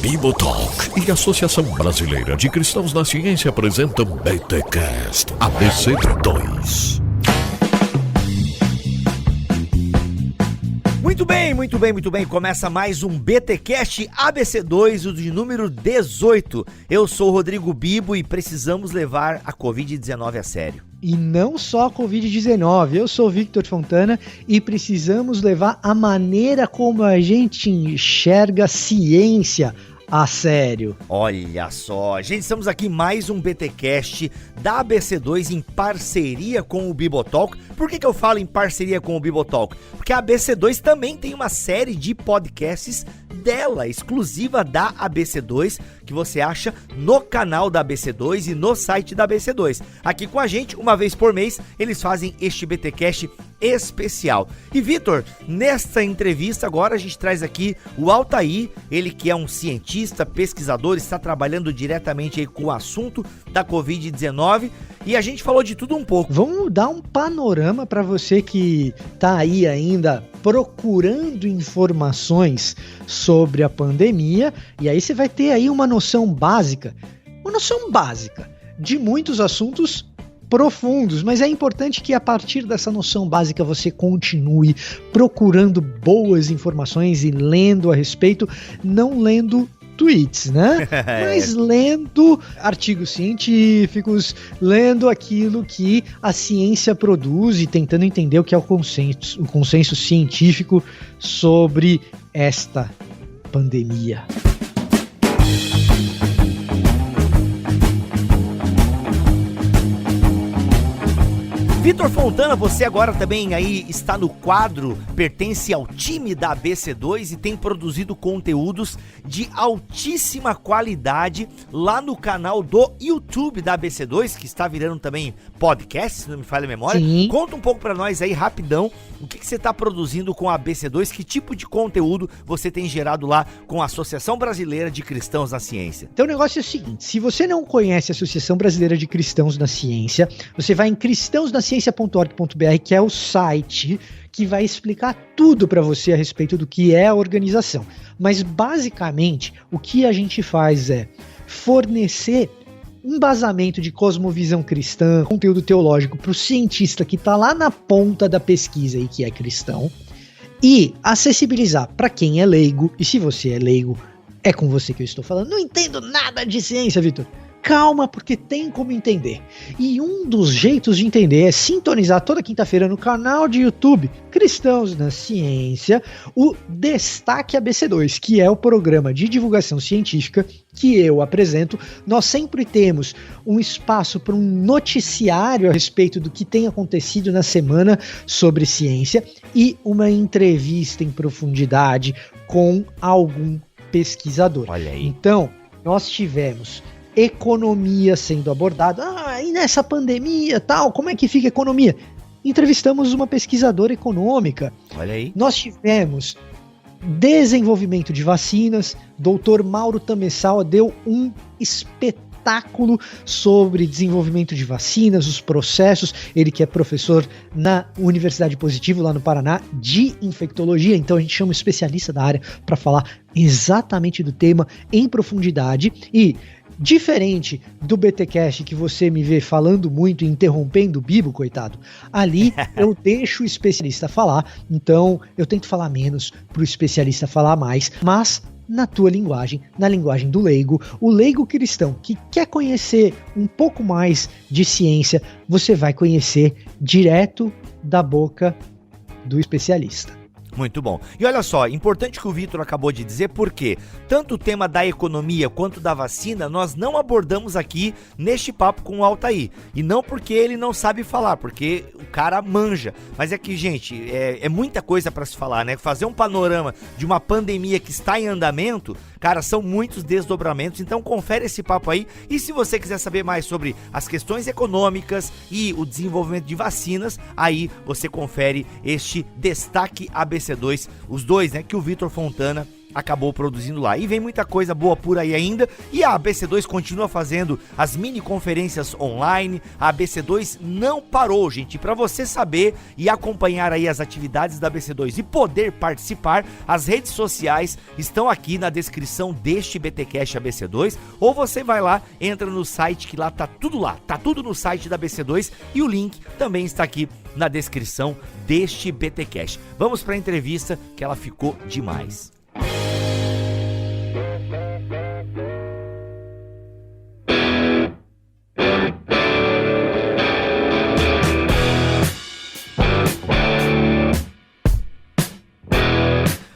Bibotalk e a Associação Brasileira de Cristãos na Ciência apresentam BTcast ABC2. Muito bem. Começa mais um BTcast ABC2, o de número 18. Eu sou o Rodrigo Bibo e precisamos levar a Covid-19 a sério. E não só a Covid-19, eu sou o Victor Fontana e precisamos levar a maneira como a gente enxerga a ciência a sério. Olha só, gente, estamos aqui em mais um BTcast da ABC2 em parceria com o Bibotalk. Por que eu falo em parceria com o Bibotalk? Porque a ABC2 também tem uma série de podcasts dela, exclusiva da ABC2, que você acha no canal da ABC2 e no site da ABC2. Aqui com a gente, uma vez por mês, eles fazem este BTcast especial. E Vitor, nesta entrevista agora a gente traz aqui o Altair, ele que é um cientista, pesquisador, está trabalhando diretamente aí com o assunto da Covid-19 e a gente falou de tudo um pouco. Vamos dar um panorama para você que tá aí ainda procurando informações sobre a pandemia, e aí você vai ter aí uma noção básica de muitos assuntos profundos, mas é importante que a partir dessa noção básica você continue procurando boas informações e lendo a respeito, não lendo tweets, né? Mas lendo artigos científicos, lendo aquilo que a ciência produz e tentando entender o que é o consenso científico sobre esta pandemia. Vitor Fontana, você agora também aí está no quadro, pertence ao time da ABC2 e tem produzido conteúdos de altíssima qualidade lá no canal do YouTube da ABC2, que está virando também podcast, se não me falha a memória. Sim. Conta um pouco para nós aí, rapidão, o que você está produzindo com a ABC2, que tipo de conteúdo você tem gerado lá com a Associação Brasileira de Cristãos na Ciência. Então o negócio é o seguinte, se você não conhece a Associação Brasileira de Cristãos na Ciência, você vai em cristãosnaciencia.org.br, que é o site que vai explicar tudo para você a respeito do que é a organização. Mas basicamente o que a gente faz é fornecer embasamento de cosmovisão cristã, conteúdo teológico para o cientista que está lá na ponta da pesquisa e que é cristão, e acessibilizar para quem é leigo. E se você é leigo, é com você que eu estou falando. Não entendo nada de ciência, Vitor. Calma, porque tem como entender. E um dos jeitos de entender é sintonizar toda quinta-feira no canal de YouTube Cristãos na Ciência, o Destaque ABC2, que é o programa de divulgação científica que eu apresento. Nós sempre temos um espaço para um noticiário a respeito do que tem acontecido na semana sobre ciência e uma entrevista em profundidade com algum pesquisador. Olha aí. Então, nós tivemos economia sendo abordada. E nessa pandemia tal, como é que fica a economia? Entrevistamos uma pesquisadora econômica. Olha aí. Nós tivemos desenvolvimento de vacinas. Dr. Mauro Tamessawa deu um espetáculo sobre desenvolvimento de vacinas, os processos. Ele que é professor na Universidade Positivo, lá no Paraná, de infectologia. Então a gente chama um especialista da área para falar exatamente do tema em profundidade. E diferente do BTcast, que você me vê falando muito e interrompendo o Bibo, coitado, ali eu deixo o especialista falar, então eu tento falar menos para o especialista falar mais, mas na tua linguagem, na linguagem do leigo, o leigo cristão que quer conhecer um pouco mais de ciência, você vai conhecer direto da boca do especialista. Muito bom. E olha só, importante que o Vitor acabou de dizer, porque tanto o tema da economia quanto da vacina nós não abordamos aqui neste papo com o Altair. E não porque ele não sabe falar, porque o cara manja. Mas é que, gente, é muita coisa para se falar, né? Fazer um panorama de uma pandemia que está em andamento, cara, são muitos desdobramentos. Então confere esse papo aí. E se você quiser saber mais sobre as questões econômicas e o desenvolvimento de vacinas, aí você confere este Destaque ABC ABC2, os dois, né, que o Vitor Fontana acabou produzindo lá. E vem muita coisa boa por aí ainda. E a ABC2 continua fazendo as mini conferências online. A ABC2 não parou, gente. Para você saber e acompanhar aí as atividades da ABC2 e poder participar, as redes sociais estão aqui na descrição deste BTcast ABC2. Ou você vai lá, entra no site que lá tá tudo no site da ABC2 e o link também está aqui na descrição deste BTcast. Vamos para a entrevista que ela ficou demais.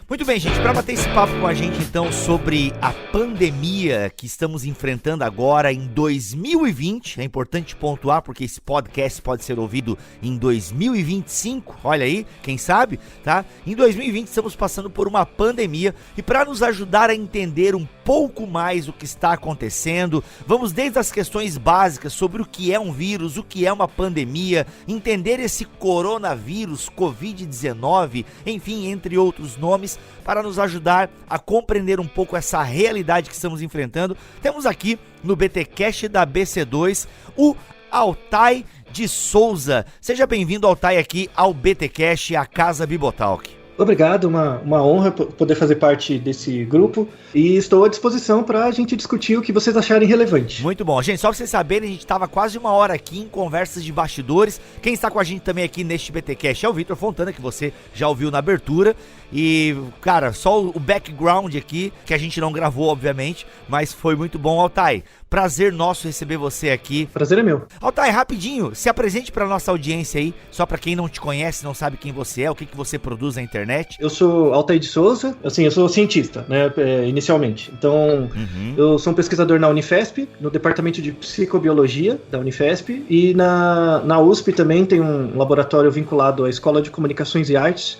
Muito bem, gente, para bater esse papo com a gente então sobre a pandemia que estamos enfrentando agora em 2020, é importante pontuar porque esse podcast pode ser ouvido em 2025, olha aí, quem sabe, tá? Em 2020 estamos passando por uma pandemia e para nos ajudar a entender um pouco mais o que está acontecendo, vamos desde as questões básicas sobre o que é um vírus, o que é uma pandemia, entender esse coronavírus, Covid-19, enfim, entre outros nomes, para nos ajudar a compreender um pouco essa realidade que estamos enfrentando. Temos aqui no BTcast da ABC2 o Altai de Souza. Seja bem-vindo, Altai, aqui ao BTcast, a Casa Bibotalk. Obrigado, uma honra poder fazer parte desse grupo e estou à disposição para a gente discutir o que vocês acharem relevante. Muito bom. Gente, só para vocês saberem, a gente estava quase uma hora aqui em conversas de bastidores. Quem está com a gente também aqui neste BTcast é o Vitor Fontana, que você já ouviu na abertura. E, cara, só o background aqui, que a gente não gravou, obviamente, mas foi muito bom, Altai. Prazer nosso receber você aqui. Prazer é meu. Altai, rapidinho, se apresente para nossa audiência aí, só para quem não te conhece, não sabe quem você é, o que você produz na internet. Eu sou Altai de Souza, assim, eu sou cientista, né, inicialmente. Então, eu sou um pesquisador na Unifesp, no departamento de psicobiologia da Unifesp, e na USP também tem um laboratório vinculado à Escola de Comunicações e Artes,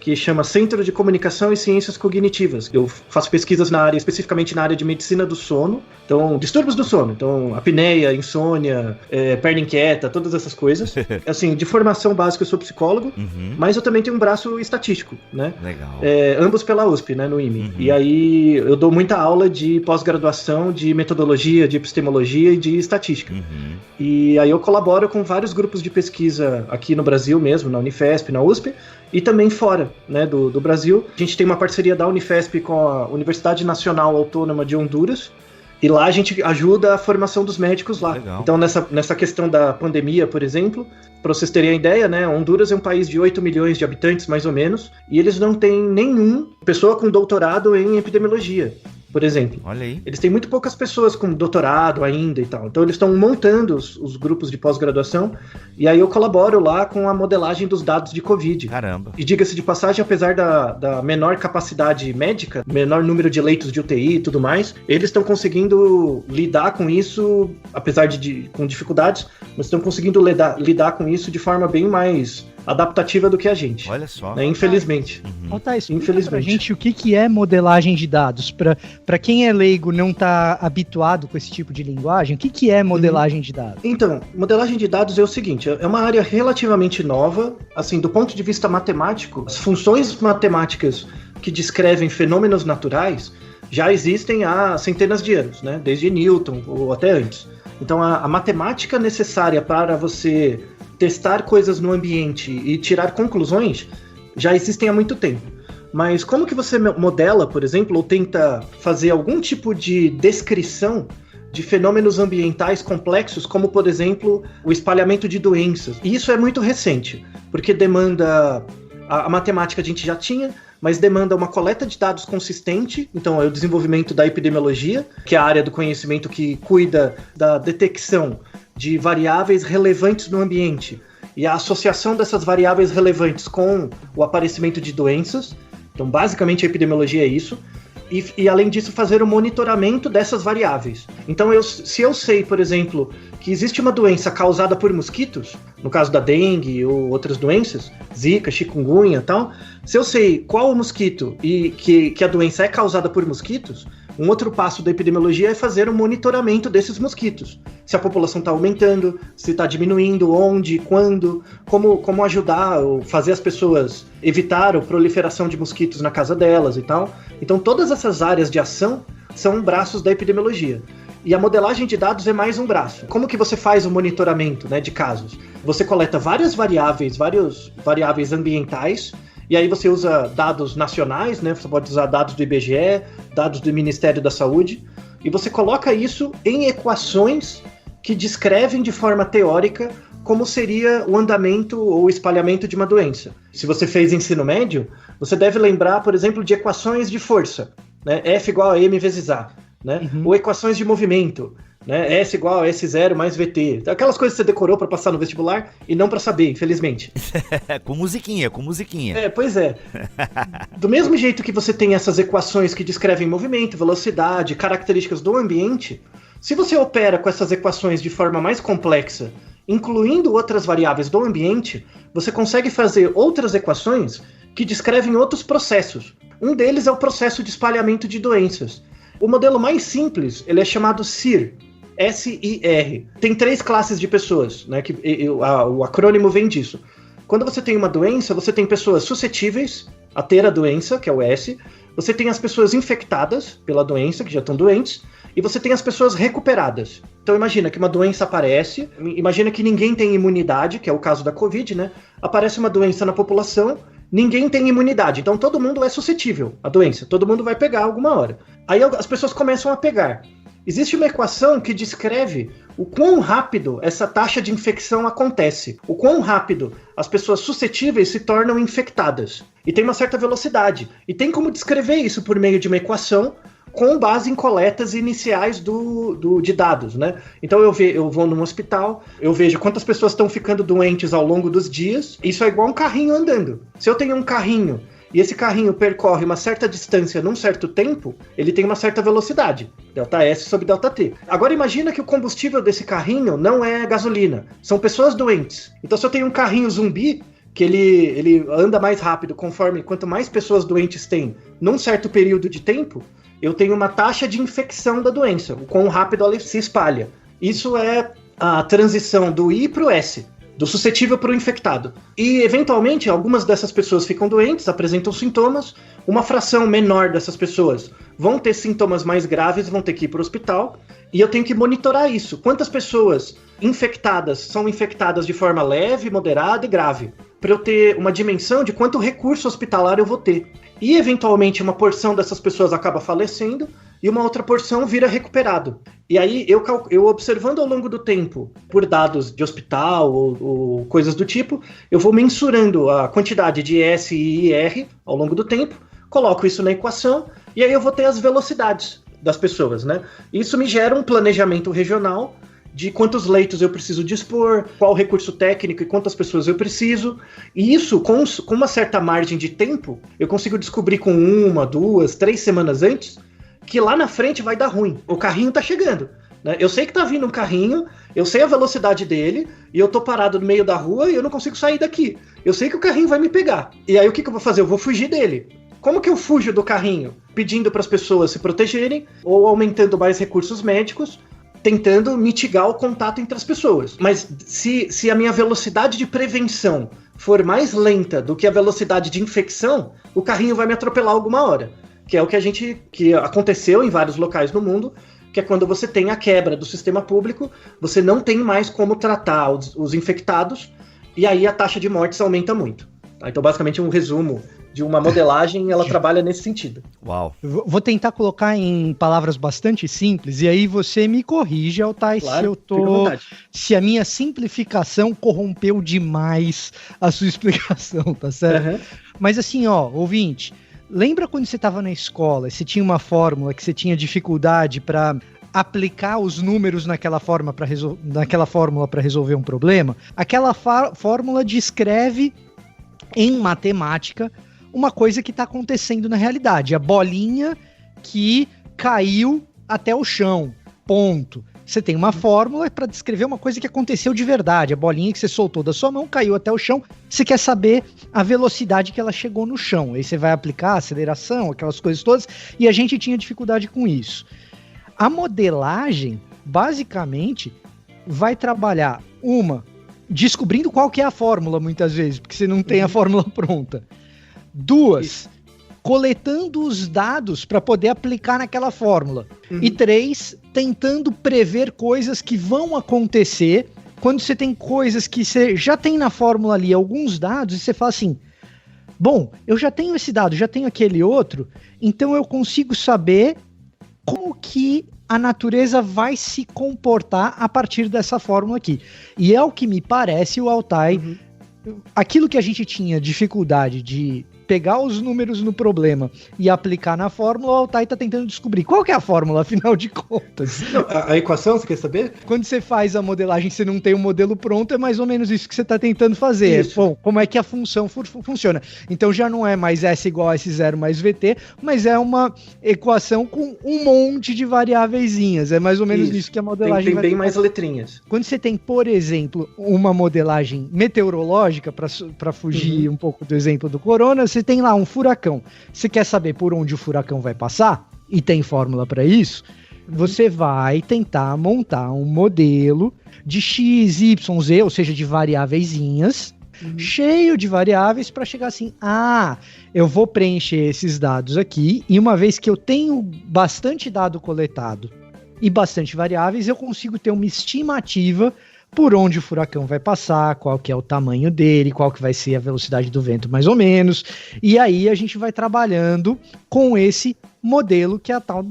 que chama Centro de Comunicação e Ciências Cognitivas. Eu faço pesquisas na área, especificamente na área de medicina do sono, então, distúrbios do sono, então, apneia, insônia, perna inquieta, todas essas coisas. Assim, de formação básica eu sou psicólogo, mas eu também tenho um braço estatístico, né? Legal. Ambos pela USP, né, no IME. E aí eu dou muita aula de pós-graduação, de metodologia, de epistemologia e de estatística. E aí eu colaboro com vários grupos de pesquisa aqui no Brasil mesmo, na Unifesp, na USP, e também fora, né, do Brasil. A gente tem uma parceria da Unifesp com a Universidade Nacional Autônoma de Honduras, e lá a gente ajuda a formação dos médicos lá. Legal. Então nessa questão da pandemia, por exemplo, para vocês terem a ideia, né, Honduras é um país de 8 milhões de habitantes, mais ou menos, e eles não têm nenhuma pessoa com doutorado em epidemiologia, por exemplo. Olha aí. Eles têm muito poucas pessoas com doutorado ainda e tal. Então eles estão montando os grupos de pós-graduação e aí eu colaboro lá com a modelagem dos dados de Covid. Caramba. E diga-se de passagem, apesar da menor capacidade médica, menor número de leitos de UTI e tudo mais, eles estão conseguindo lidar com isso, apesar com dificuldades, mas estão conseguindo lidar com isso de forma bem mais adaptativa do que a gente. Olha só. Né? Infelizmente. Altai, explica pra gente o que é modelagem de dados. Pra quem é leigo não tá habituado com esse tipo de linguagem, o que é modelagem de dados? Então, modelagem de dados é o seguinte, é uma área relativamente nova, assim, do ponto de vista matemático, as funções matemáticas que descrevem fenômenos naturais já existem há centenas de anos, né? Desde Newton ou até antes. Então, a matemática necessária para você testar coisas no ambiente e tirar conclusões já existem há muito tempo. Mas como que você modela, por exemplo, ou tenta fazer algum tipo de descrição de fenômenos ambientais complexos, como, por exemplo, o espalhamento de doenças? E isso é muito recente, porque demanda... A matemática a gente já tinha, mas demanda uma coleta de dados consistente, então é o desenvolvimento da epidemiologia, que é a área do conhecimento que cuida da detecção de variáveis relevantes no ambiente e a associação dessas variáveis relevantes com o aparecimento de doenças. Então, basicamente, a epidemiologia é isso. E além disso, fazer o monitoramento dessas variáveis. Então, se eu sei, por exemplo, que existe uma doença causada por mosquitos, no caso da dengue ou outras doenças, zika, chikungunya e tal, se eu sei qual o mosquito e que a doença é causada por mosquitos, Um outro passo da epidemiologia é fazer um monitoramento desses mosquitos. Se a população está aumentando, se está diminuindo, onde, quando, como ajudar ou fazer as pessoas evitar a proliferação de mosquitos na casa delas e tal. Então todas essas áreas de ação são braços da epidemiologia. E a modelagem de dados é mais um braço. Como que você faz o monitoramento, né, de casos? Você coleta várias variáveis ambientais, e aí você usa dados nacionais, né? Você pode usar dados do IBGE, dados do Ministério da Saúde, e você coloca isso em equações que descrevem de forma teórica como seria o andamento ou o espalhamento de uma doença. Se você fez ensino médio, você deve lembrar, por exemplo, de equações de força, né? F igual a M vezes A. Né? Ou equações de movimento, né? S igual a S0 mais VT. Aquelas coisas que você decorou para passar no vestibular e não para saber, infelizmente. com musiquinha. Pois é. Do mesmo jeito que você tem essas equações que descrevem movimento, velocidade, características do ambiente, se você opera com essas equações de forma mais complexa, incluindo outras variáveis do ambiente, você consegue fazer outras equações que descrevem outros processos. Um deles é o processo de espalhamento de doenças. O modelo mais simples, ele é chamado SIR, S-I-R. Tem 3 classes de pessoas, né, o acrônimo vem disso. Quando você tem uma doença, você tem pessoas suscetíveis a ter a doença, que é o S, você tem as pessoas infectadas pela doença, que já estão doentes, e você tem as pessoas recuperadas. Então imagina que uma doença aparece, imagina que ninguém tem imunidade, que é o caso da Covid, né? Aparece uma doença na população, ninguém tem imunidade, então todo mundo é suscetível à doença, todo mundo vai pegar alguma hora. Aí as pessoas começam a pegar. Existe uma equação que descreve o quão rápido essa taxa de infecção acontece, o quão rápido as pessoas suscetíveis se tornam infectadas. E tem uma certa velocidade. E tem como descrever isso por meio de uma equação com base em coletas iniciais de dados, né? Então eu vou num hospital, eu vejo quantas pessoas estão ficando doentes ao longo dos dias. Isso é igual um carrinho andando. Se eu tenho um carrinho e esse carrinho percorre uma certa distância num certo tempo, ele tem uma certa velocidade, ΔS sobre ΔT. Agora imagina que o combustível desse carrinho não é gasolina, são pessoas doentes. Então se eu tenho um carrinho zumbi, que ele anda mais rápido quanto mais pessoas doentes tem num certo período de tempo, eu tenho uma taxa de infecção da doença, o quão rápido ela se espalha. Isso é a transição do I para o S, do suscetível para o infectado. E, eventualmente, algumas dessas pessoas ficam doentes, apresentam sintomas, uma fração menor dessas pessoas vão ter sintomas mais graves, vão ter que ir para o hospital, e eu tenho que monitorar isso. Quantas pessoas infectadas são infectadas de forma leve, moderada e grave, para eu ter uma dimensão de quanto recurso hospitalar eu vou ter. E, eventualmente, uma porção dessas pessoas acaba falecendo e uma outra porção vira recuperado. E aí, eu observando ao longo do tempo, por dados de hospital ou coisas do tipo, eu vou mensurando a quantidade de S e IR ao longo do tempo, coloco isso na equação e aí eu vou ter as velocidades das pessoas, né? Isso me gera um planejamento regional de quantos leitos eu preciso dispor, qual recurso técnico e quantas pessoas eu preciso. E isso, com uma certa margem de tempo, eu consigo descobrir com 1, 2, 3 semanas antes que lá na frente vai dar ruim. O carrinho tá chegando, né? Eu sei que tá vindo um carrinho, eu sei a velocidade dele, e eu tô parado no meio da rua e eu não consigo sair daqui. Eu sei que o carrinho vai me pegar. E aí o que eu vou fazer? Eu vou fugir dele. Como que eu fujo do carrinho? Pedindo para as pessoas se protegerem ou aumentando mais recursos médicos, tentando mitigar o contato entre as pessoas. Mas se a minha velocidade de prevenção for mais lenta do que a velocidade de infecção, o carrinho vai me atropelar alguma hora. Que é o que aconteceu em vários locais no mundo, que é quando você tem a quebra do sistema público, você não tem mais como tratar os infectados, e aí a taxa de mortes aumenta muito. Tá? Então, basicamente, um resumo de uma modelagem, ela trabalha nesse sentido. Uau. Vou tentar colocar em palavras bastante simples, e aí você me corrige, Altai, claro, se a minha simplificação corrompeu demais a sua explicação, tá certo? Uhum. Mas assim, ó, ouvinte, lembra quando você estava na escola e você tinha uma fórmula que você tinha dificuldade para aplicar os números naquela fórmula para resolver um problema? Aquela fórmula descreve em matemática uma coisa que está acontecendo na realidade. A bolinha que caiu até o chão, ponto. Você tem uma fórmula para descrever uma coisa que aconteceu de verdade. A bolinha que você soltou da sua mão caiu até o chão. Você quer saber a velocidade que ela chegou no chão. Aí você vai aplicar aceleração, aquelas coisas todas. E a gente tinha dificuldade com isso. A modelagem, basicamente, vai trabalhar descobrindo qual que é a fórmula, muitas vezes, porque você não tem a fórmula pronta. 2, coletando os dados para poder aplicar naquela fórmula. E 3, tentando prever coisas que vão acontecer quando você tem coisas que você já tem na fórmula ali, alguns dados, e você fala assim, bom, eu já tenho esse dado, já tenho aquele outro, então eu consigo saber como que a natureza vai se comportar a partir dessa fórmula aqui. E é o que me parece o Altai, aquilo que a gente tinha dificuldade de pegar os números no problema e aplicar na fórmula, o Altai tá tentando descobrir qual que é a fórmula, afinal de contas. Não, a equação, você quer saber? Quando você faz a modelagem, você não tem um modelo pronto, é mais ou menos isso que você tá tentando fazer. Bom, como é que a função funciona? Então já não é mais S igual a S0 mais VT, mas é uma equação com um monte de variáveiszinhas. É mais ou menos isso que a modelagem tem bem mais letrinhas. Quando você tem, por exemplo, uma modelagem meteorológica, para fugir um pouco do exemplo do corona, você tem lá um furacão. Você quer saber por onde o furacão vai passar? E tem fórmula para isso? Você vai tentar montar um modelo de X, Y, Z, ou seja, de variáveiszinhas, cheio de variáveis para chegar assim, eu vou preencher esses dados aqui, e uma vez que eu tenho bastante dado coletado e bastante variáveis, eu consigo ter uma estimativa por onde o furacão vai passar, qual que é o tamanho dele, qual que vai ser a velocidade do vento mais ou menos, e aí a gente vai trabalhando com esse modelo que é a tal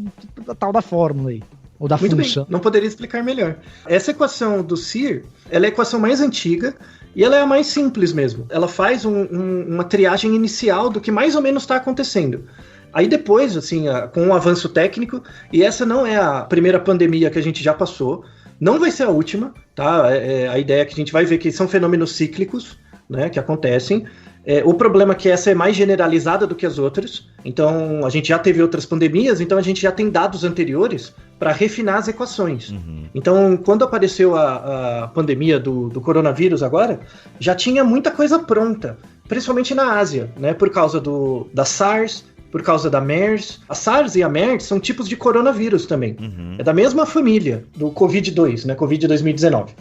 da fórmula aí, ou da função. Bem, não poderia explicar melhor. Essa equação do CIR, ela é a equação mais antiga e ela é a mais simples mesmo. Ela faz uma triagem inicial do que mais ou menos está acontecendo. Aí depois, assim, com o avanço técnico, e essa não é a primeira pandemia que a gente já passou, não vai ser a última, tá? A ideia é que a gente vai ver que são fenômenos cíclicos, né, que acontecem. O problema é que essa é mais generalizada do que as outras, então a gente já teve outras pandemias, então a gente já tem dados anteriores para refinar as equações. Então, quando apareceu a pandemia do coronavírus agora, já tinha muita coisa pronta, principalmente na Ásia, né, por causa da SARS, por causa da MERS. A SARS e a MERS são tipos de coronavírus também. É da mesma família do Covid-2, né? Covid 2019.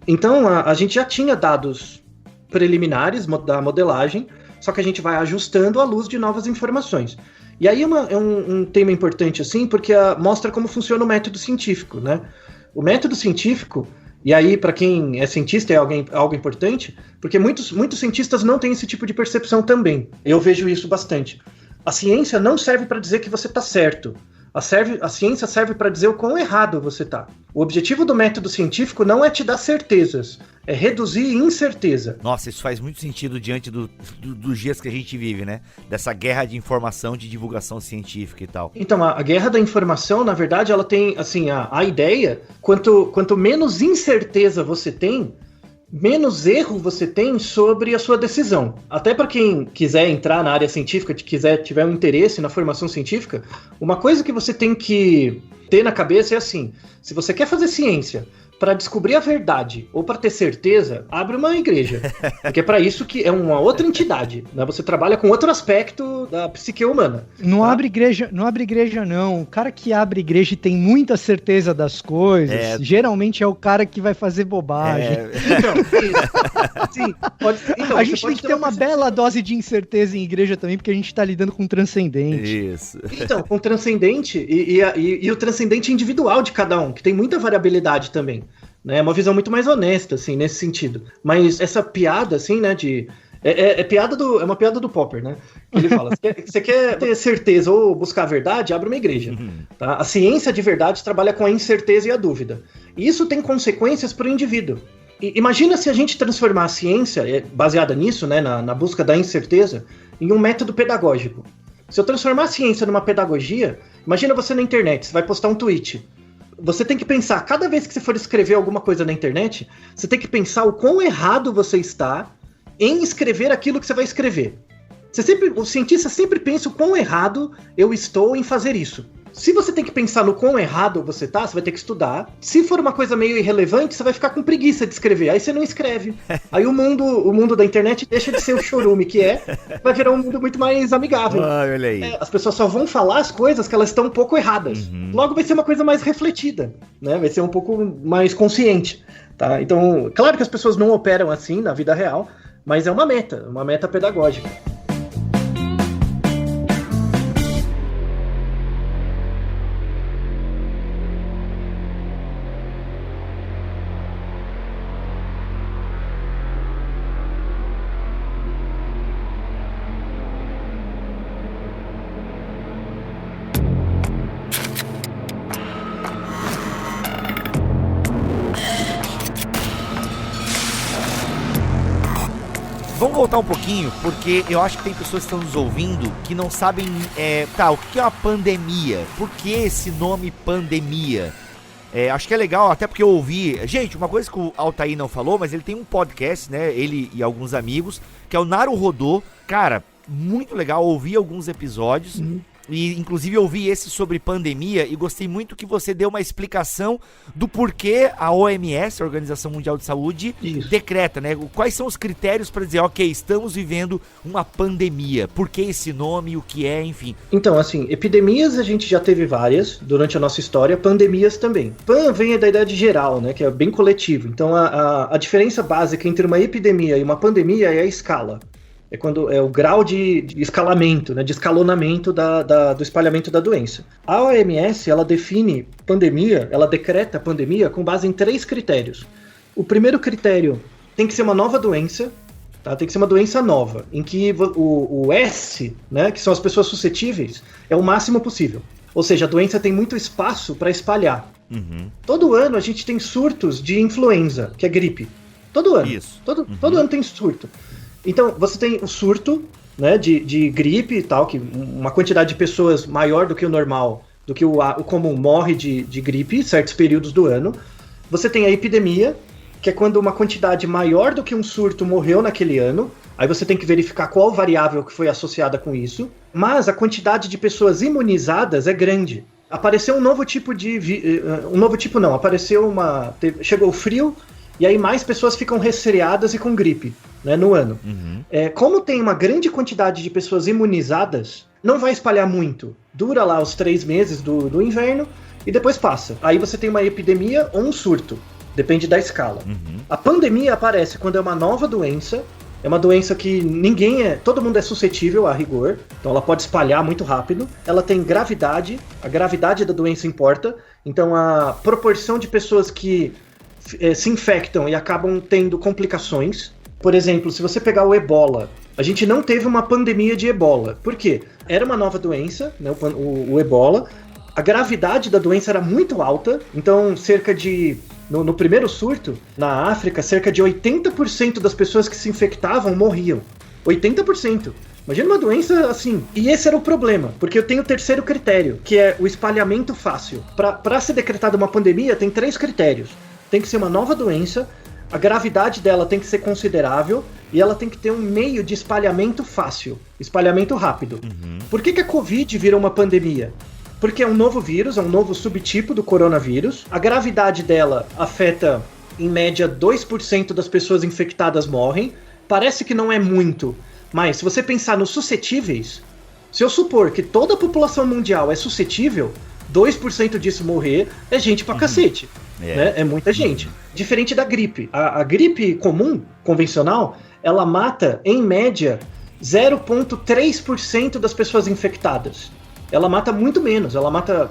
Então, a gente já tinha dados preliminares da modelagem, só que a gente vai ajustando à luz de novas informações. E aí é um tema importante, assim, porque mostra como funciona o método científico, né? O método científico, e aí, para quem é cientista, é algo importante, porque muitos cientistas não têm esse tipo de percepção também. Eu vejo isso bastante. A ciência não serve para dizer que você está certo. A ciência serve para dizer o quão errado você está. O objetivo do método científico não é te dar certezas, é reduzir incerteza. Nossa, isso faz muito sentido diante dos dias que a gente vive, né? Dessa guerra de informação, de divulgação científica e tal. Então, a guerra da informação, na verdade, ela tem, assim, a ideia, quanto menos incerteza você tem, menos erro você tem sobre a sua decisão. Até para quem quiser entrar na área científica, tiver um interesse na formação científica, uma coisa que você tem que ter na cabeça é assim: se você quer fazer ciência para descobrir a verdade ou para ter certeza, abre uma igreja. Porque é para isso que é uma outra entidade, né? Você trabalha com outro aspecto da psique humana. Não abre igreja não. O cara que abre igreja e tem muita certeza das coisas, geralmente é o cara que vai fazer bobagem. Sim, a gente tem que ter uma bela dose de incerteza em igreja também, porque a gente tá lidando com transcendente. Isso. Então, com transcendente e o transcendente individual de cada um, que tem muita variabilidade também. É uma visão muito mais honesta, assim, nesse sentido. Mas essa piada, assim, né, é uma piada do Popper, né? Ele fala, você quer ter certeza ou buscar a verdade, abre uma igreja. Tá? A ciência de verdade trabalha com a incerteza e a dúvida. E isso tem consequências para o indivíduo. Imagina se a gente transformar a ciência, baseada nisso, né, na busca da incerteza, em um método pedagógico. Se eu transformar a ciência numa pedagogia, imagina você na internet, você vai postar um tweet. Você tem que pensar, cada vez que você for escrever alguma coisa na internet, você tem que pensar o quão errado você está em escrever aquilo que você vai escrever. O cientista sempre pensa o quão errado eu estou em fazer isso. Se você tem que pensar no quão errado você tá, você vai ter que estudar. Se for uma coisa meio irrelevante, você vai ficar com preguiça de escrever. Aí você não escreve. Aí o mundo da internet deixa de ser o chorume que vai virar um mundo muito mais amigável. Olha aí. As pessoas só vão falar as coisas que elas estão um pouco erradas. Logo vai ser uma coisa mais refletida, né? Vai ser um pouco mais consciente, tá? Então, claro que as pessoas não operam assim na vida real, mas é uma meta pedagógica. Vamos voltar um pouquinho, porque eu acho que tem pessoas que estão nos ouvindo que não sabem, o que é uma pandemia? Por que esse nome pandemia? Acho que é legal, até porque eu ouvi... Gente, uma coisa que o Altair não falou, mas ele tem um podcast, né, ele e alguns amigos, que é o Naruhodô. Cara, muito legal, ouvi alguns episódios... E inclusive eu ouvi esse sobre pandemia e gostei muito que você deu uma explicação do porquê a OMS, a Organização Mundial de Saúde, decreta, né? Quais são os critérios para dizer, ok, estamos vivendo uma pandemia, por que esse nome, o que é, enfim. Então, assim, epidemias a gente já teve várias durante a nossa história, pandemias também. Pan vem da ideia de geral, né, que é bem coletivo. Então a diferença básica entre uma epidemia e uma pandemia é a escala. É quando é o grau de escalamento, né, de escalonamento do espalhamento da doença. A OMS, ela define pandemia, ela decreta pandemia com base em 3 critérios. O primeiro critério tem que ser uma nova doença, tá? Tem que ser uma doença nova, em que o S, né, que são as pessoas suscetíveis, é o máximo possível. Ou seja, a doença tem muito espaço para espalhar. Todo ano a gente tem surtos de influenza, que é gripe. Todo ano. Isso. Todo ano tem surto. Então, você tem o surto, né, de gripe e tal, que uma quantidade de pessoas maior do que o normal, do que o comum morre de gripe em certos períodos do ano. Você tem a epidemia, que é quando uma quantidade maior do que um surto morreu naquele ano. Aí você tem que verificar qual variável que foi associada com isso. Mas a quantidade de pessoas imunizadas é grande. Apareceu um novo tipo chegou o frio, e aí mais pessoas ficam resfriadas e com gripe, né, no ano. Como tem uma grande quantidade de pessoas imunizadas, não vai espalhar muito. Dura lá os 3 meses do inverno e depois passa. Aí você tem uma epidemia ou um surto. Depende da escala. A pandemia aparece quando é uma nova doença. É uma doença que todo mundo é suscetível a rigor. Então ela pode espalhar muito rápido. Ela tem gravidade. A gravidade da doença importa. Então a proporção de pessoas que se infectam e acabam tendo complicações. Por exemplo, se você pegar o Ebola, a gente não teve uma pandemia de Ebola. Por quê? Era uma nova doença, né, o Ebola. A gravidade da doença era muito alta, então no primeiro surto, na África, cerca de 80% das pessoas que se infectavam morriam. 80%. Imagina uma doença assim. E esse era o problema, porque eu tenho o terceiro critério, que é o espalhamento fácil. Para ser decretada uma pandemia, tem 3 critérios. Tem que ser uma nova doença, a gravidade dela tem que ser considerável e ela tem que ter um meio de espalhamento fácil, espalhamento rápido. Por que a Covid virou uma pandemia? Porque é um novo vírus, é um novo subtipo do coronavírus. A gravidade dela afeta, em média, 2% das pessoas infectadas morrem. Parece que não é muito, mas se você pensar nos suscetíveis, se eu supor que toda a população mundial é suscetível, 2% disso morrer é gente pra cacete. Né? É muita gente. Diferente da gripe. A gripe comum, convencional, ela mata, em média, 0,3% das pessoas infectadas. Ela mata muito menos. Ela mata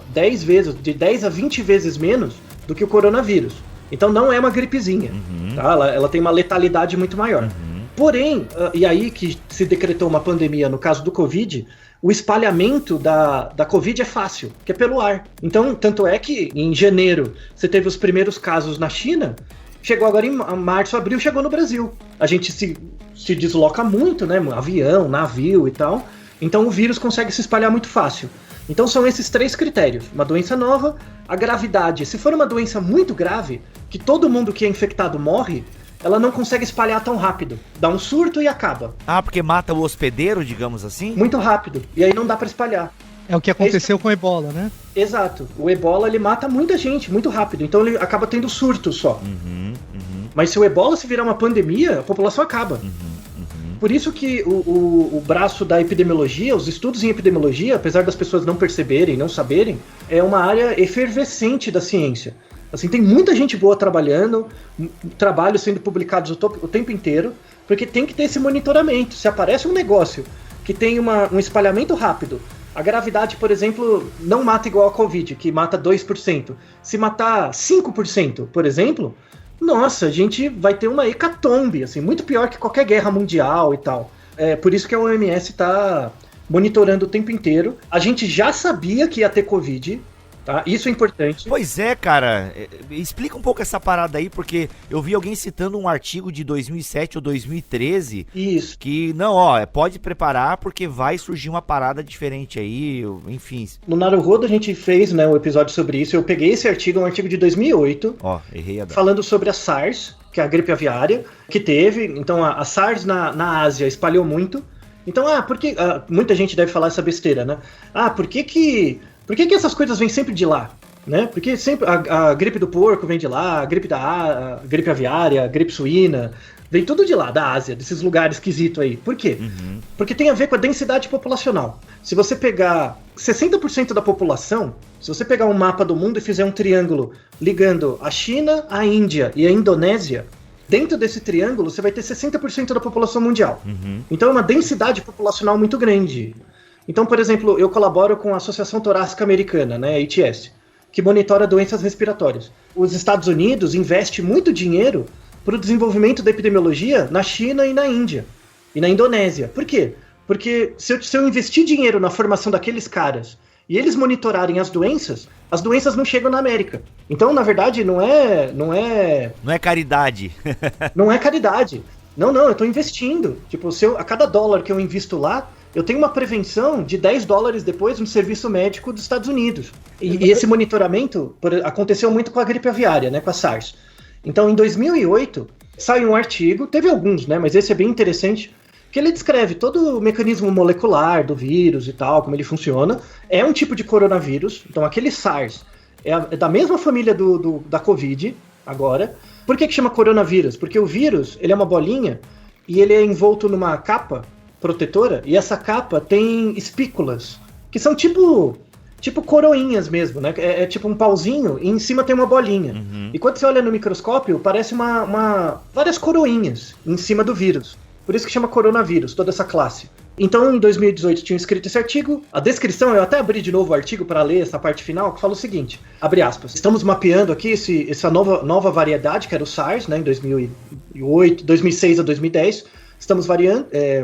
de 10 a 20 vezes menos do que o coronavírus. Então não é uma gripezinha. Tá? Ela tem uma letalidade muito maior. Porém, e aí que se decretou uma pandemia no caso do Covid, o espalhamento da Covid é fácil, que é pelo ar. Então, tanto é que em janeiro você teve os primeiros casos na China, chegou agora em março, abril, chegou no Brasil. A gente se desloca muito, né? Avião, navio e tal. Então o vírus consegue se espalhar muito fácil. Então são esses 3 critérios. Uma doença nova, a gravidade. Se for uma doença muito grave, que todo mundo que é infectado morre, ela não consegue espalhar tão rápido. Dá um surto e acaba. Ah, porque mata o hospedeiro, digamos assim? Muito rápido. E aí não dá pra espalhar. É o que aconteceu com o Ebola, né? Exato. O Ebola, ele mata muita gente muito rápido, então ele acaba tendo surto só. Mas se o Ebola se virar uma pandemia, a população acaba. Por isso que o braço da epidemiologia, os estudos em epidemiologia, apesar das pessoas não perceberem, não saberem, é uma área efervescente da ciência. Assim, tem muita gente boa trabalhando, trabalhos sendo publicados o tempo inteiro, porque tem que ter esse monitoramento. Se aparece um negócio que tem um espalhamento rápido, a gravidade, por exemplo, não mata igual a Covid, que mata 2%. Se matar 5%, por exemplo, nossa, a gente vai ter uma hecatombe, assim, muito pior que qualquer guerra mundial e tal. É por isso que a OMS está monitorando o tempo inteiro. A gente já sabia que ia ter Covid, tá? Isso é importante. Pois é, cara. Explica um pouco essa parada aí, porque eu vi alguém citando um artigo de 2007 ou 2013. Isso. Que, pode preparar porque vai surgir uma parada diferente aí, enfim. No Naruhodo a gente fez, né, um episódio sobre isso. Eu peguei esse artigo, um artigo de 2008. Errei a data. Falando sobre a SARS, que é a gripe aviária, que teve. Então a SARS na Ásia espalhou muito. Então, porque muita gente deve falar essa besteira, né? Por que essas coisas vêm sempre de lá? Né? Porque sempre a gripe do porco vem de lá, a gripe aviária, a gripe suína, vem tudo de lá, da Ásia, desses lugares esquisitos aí. Por quê? Porque tem a ver com a densidade populacional. Se você pegar 60% da população, se você pegar um mapa do mundo e fizer um triângulo ligando a China, a Índia e a Indonésia, dentro desse triângulo você vai ter 60% da população mundial. Então é uma densidade populacional muito grande. Então, por exemplo, eu colaboro com a Associação Torácica Americana, né, a ATS, que monitora doenças respiratórias. Os Estados Unidos investem muito dinheiro para o desenvolvimento da epidemiologia na China e na Índia, e na Indonésia. Por quê? Porque se eu investir dinheiro na formação daqueles caras e eles monitorarem as doenças não chegam na América. Então, na verdade, não é caridade. Não é caridade. Não, eu estou investindo. Tipo, a cada dólar que eu invisto lá, eu tenho uma prevenção de $10 depois no serviço médico dos Estados Unidos. E esse monitoramento aconteceu muito com a gripe aviária, né, com a SARS. Então, em 2008, saiu um artigo, teve alguns, né, mas esse é bem interessante, que ele descreve todo o mecanismo molecular do vírus e tal, como ele funciona. É um tipo de coronavírus, então aquele SARS é da mesma família da Covid, agora. Por que chama coronavírus? Porque o vírus, ele é uma bolinha e ele é envolto numa capa protetora, e essa capa tem espículas, que são tipo coroinhas mesmo, né? É tipo um pauzinho e em cima tem uma bolinha. E quando você olha no microscópio, parece várias coroinhas em cima do vírus. Por isso que chama coronavírus, toda essa classe. Então, em 2018, tinha escrito esse artigo. A descrição, eu até abri de novo o artigo para ler essa parte final, que fala o seguinte, abre aspas, estamos mapeando aqui essa nova variedade, que era o SARS, né, em 2008, 2006 a 2010, estamos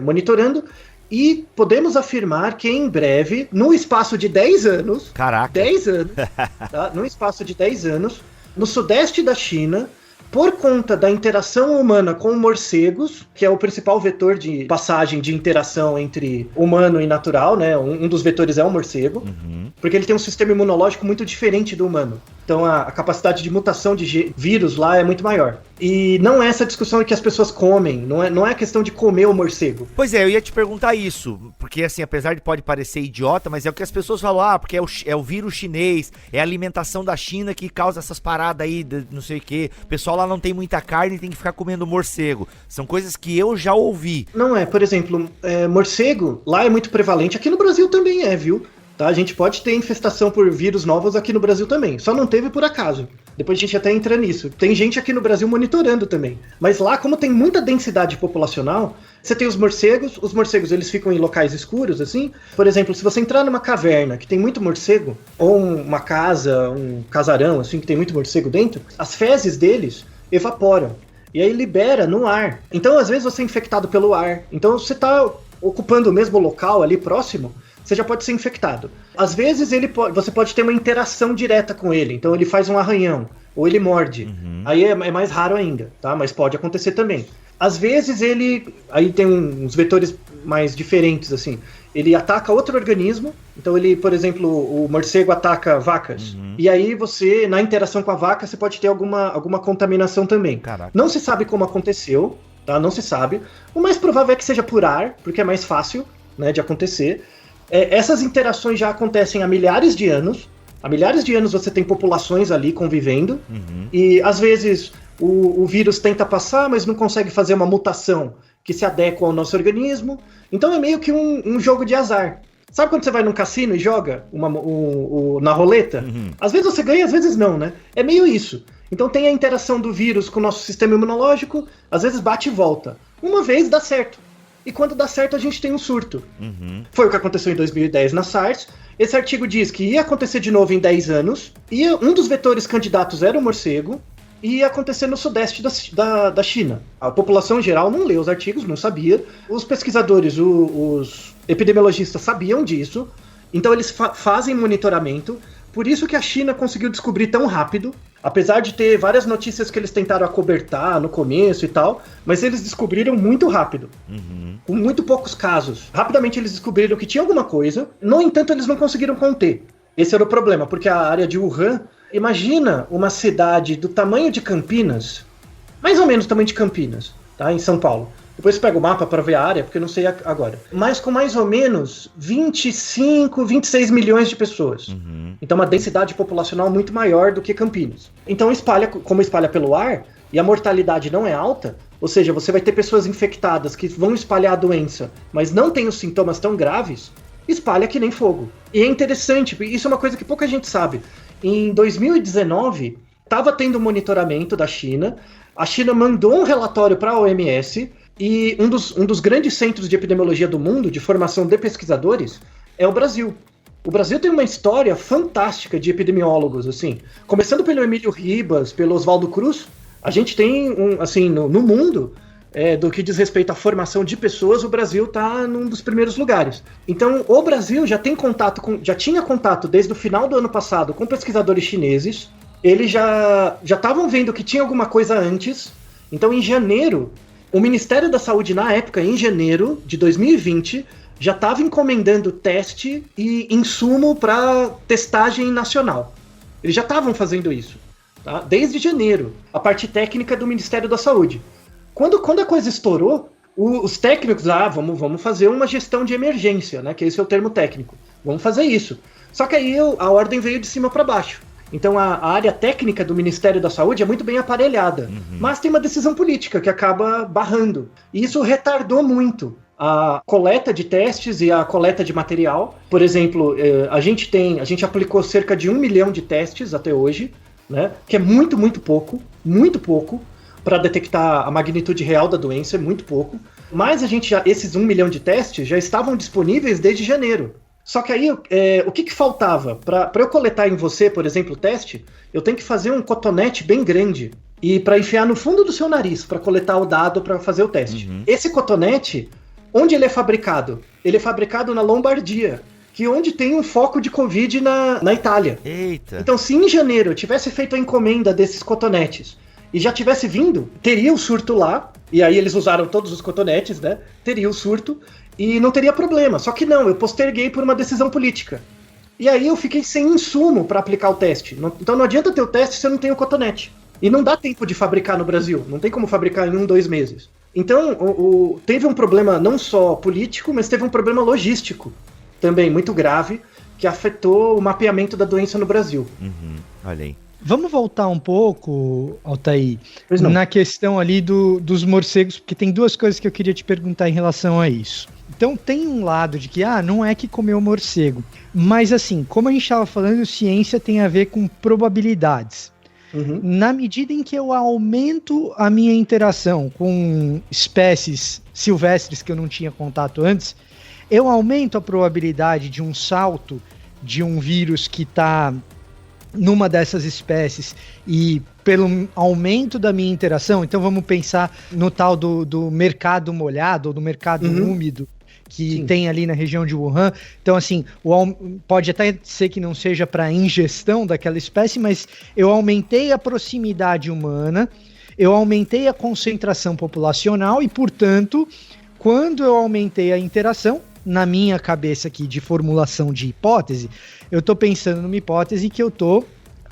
monitorando, e podemos afirmar que em breve, no espaço de 10 anos... Caraca! 10 anos, tá? No espaço de 10 anos, no sudeste da China, por conta da interação humana com morcegos, que é o principal vetor de passagem de interação entre humano e natural, né? Um dos vetores é o morcego, porque ele tem um sistema imunológico muito diferente do humano. Então a capacidade de mutação de vírus lá é muito maior. E não é essa discussão que as pessoas comem, não é questão de comer o morcego. Pois é, eu ia te perguntar isso, porque assim, apesar de pode parecer idiota, mas é o que as pessoas falam, porque é o vírus chinês, é a alimentação da China que causa essas paradas aí, não sei o que. O pessoal lá não tem muita carne e tem que ficar comendo morcego. São coisas que eu já ouvi. Não é, por exemplo, morcego lá é muito prevalente, aqui no Brasil também viu? Tá? A gente pode ter infestação por vírus novos aqui no Brasil também, só não teve por acaso. Depois a gente até entra nisso. Tem gente aqui no Brasil monitorando também. Mas lá, como tem muita densidade populacional, você tem os morcegos eles ficam em locais escuros, assim. Por exemplo, se você entrar numa caverna que tem muito morcego, ou uma casa, um casarão, assim, que tem muito morcego dentro, as fezes deles evaporam. E aí libera no ar. Então, às vezes, você é infectado pelo ar. Então, você está ocupando o mesmo local ali próximo, você já pode ser infectado. Às vezes você pode ter uma interação direta com ele, então ele faz um arranhão, ou ele morde. Aí é mais raro ainda, tá? Mas pode acontecer também. Às vezes aí tem uns vetores mais diferentes, assim. Ele ataca outro organismo, então por exemplo, o morcego ataca vacas. E aí na interação com a vaca, você pode ter alguma contaminação também. Caraca. Não se sabe como aconteceu, tá? Não se sabe. O mais provável é que seja por ar, porque é mais fácil, né, de acontecer. Essas interações já acontecem há milhares de anos. Há milhares de anos você tem populações ali convivendo. E às vezes o vírus tenta passar, mas não consegue fazer uma mutação que se adequa ao nosso organismo. Então é meio que um jogo de azar. Sabe quando você vai num cassino e joga na roleta? Às vezes você ganha, às vezes não, né? É meio isso. Então tem a interação do vírus com o nosso sistema imunológico, às vezes bate e volta. Uma vez dá certo. E quando dá certo a gente tem um surto. Foi o que aconteceu em 2010 na SARS. Esse artigo diz que ia acontecer de novo em 10 anos. E um dos vetores candidatos era o morcego. E ia acontecer no sudeste da China. A população em geral não leu os artigos, não sabia. Os pesquisadores, os epidemiologistas sabiam disso. Então eles fazem monitoramento. Por isso que a China conseguiu descobrir tão rápido. Apesar de ter várias notícias que eles tentaram acobertar no começo e tal, mas eles descobriram muito rápido, com muito poucos casos. Rapidamente eles descobriram que tinha alguma coisa, no entanto eles não conseguiram conter. Esse era o problema, porque a área de Wuhan, imagina uma cidade do tamanho de Campinas, mais ou menos o tamanho de Campinas, tá? Em São Paulo. Depois você pega o mapa para ver a área, porque eu não sei agora. Mas com mais ou menos 25, 26 milhões de pessoas. Então uma densidade populacional muito maior do que Campinas. Então como espalha pelo ar, e a mortalidade não é alta, ou seja, você vai ter pessoas infectadas que vão espalhar a doença, mas não tem os sintomas tão graves, espalha que nem fogo. E é interessante, isso é uma coisa que pouca gente sabe. Em 2019, estava tendo um monitoramento da China, a China mandou um relatório para a OMS, e um dos grandes centros de epidemiologia do mundo, de formação de pesquisadores, é o Brasil. O Brasil tem uma história fantástica de epidemiólogos, assim. Começando pelo Emílio Ribas, pelo Oswaldo Cruz, a gente tem, no mundo, do que diz respeito à formação de pessoas, o Brasil está num dos primeiros lugares. Então, o Brasil já tinha contato desde o final do ano passado com pesquisadores chineses. Eles já estavam vendo que tinha alguma coisa antes. Então, em janeiro, o Ministério da Saúde, na época, em janeiro de 2020, já estava encomendando teste e insumo para testagem nacional. Eles já estavam fazendo isso, tá? Desde janeiro, a parte técnica do Ministério da Saúde. Quando a coisa estourou, os técnicos, vamos fazer uma gestão de emergência, né? Que esse é o termo técnico. Vamos fazer isso. Só que aí a ordem veio de cima para baixo. Então a área técnica do Ministério da Saúde é muito bem aparelhada, mas tem uma decisão política que acaba barrando. E isso retardou muito a coleta de testes e a coleta de material. Por exemplo, a gente aplicou cerca de 1 milhão de testes até hoje, né, que é muito pouco para detectar a magnitude real da doença, é muito pouco. Mas esses 1 milhão de testes já estavam disponíveis desde janeiro. Só que aí, o que faltava? Para eu coletar em você, por exemplo, o teste, eu tenho que fazer um cotonete bem grande e para enfiar no fundo do seu nariz, para coletar o dado para fazer o teste. Esse cotonete, onde ele é fabricado? Ele é fabricado na Lombardia, que é onde tem um foco de Covid na Itália. Eita! Então, se em janeiro eu tivesse feito a encomenda desses cotonetes e já tivesse vindo, teria o surto lá, e aí eles usaram todos os cotonetes, né? Teria o surto, e não teria problema. Só que não, eu posterguei por uma decisão política. E aí eu fiquei sem insumo para aplicar o teste. Então não adianta ter o teste se eu não tenho o cotonete. E não dá tempo de fabricar no Brasil. Não tem como fabricar em 2 meses. Então teve um problema não só político, mas teve um problema logístico também muito grave, que afetou o mapeamento da doença no Brasil. Olha aí. Vamos voltar um pouco, Altair, na questão ali dos morcegos, porque tem 2 coisas que eu queria te perguntar em relação a isso. Então tem um lado de que, não é que comeu morcego, mas assim, como a gente estava falando, ciência tem a ver com probabilidades. Na medida em que eu aumento a minha interação com espécies silvestres que eu não tinha contato antes, eu aumento a probabilidade de um salto de um vírus que está numa dessas espécies e pelo aumento da minha interação. Então vamos pensar no tal do mercado molhado ou do mercado úmido que tem ali na região de Wuhan. Então assim, pode até ser que não seja para ingestão daquela espécie, mas eu aumentei a proximidade humana, eu aumentei a concentração populacional e, portanto, quando eu aumentei a interação, na minha cabeça aqui de formulação de hipótese, eu estou pensando numa hipótese que eu estou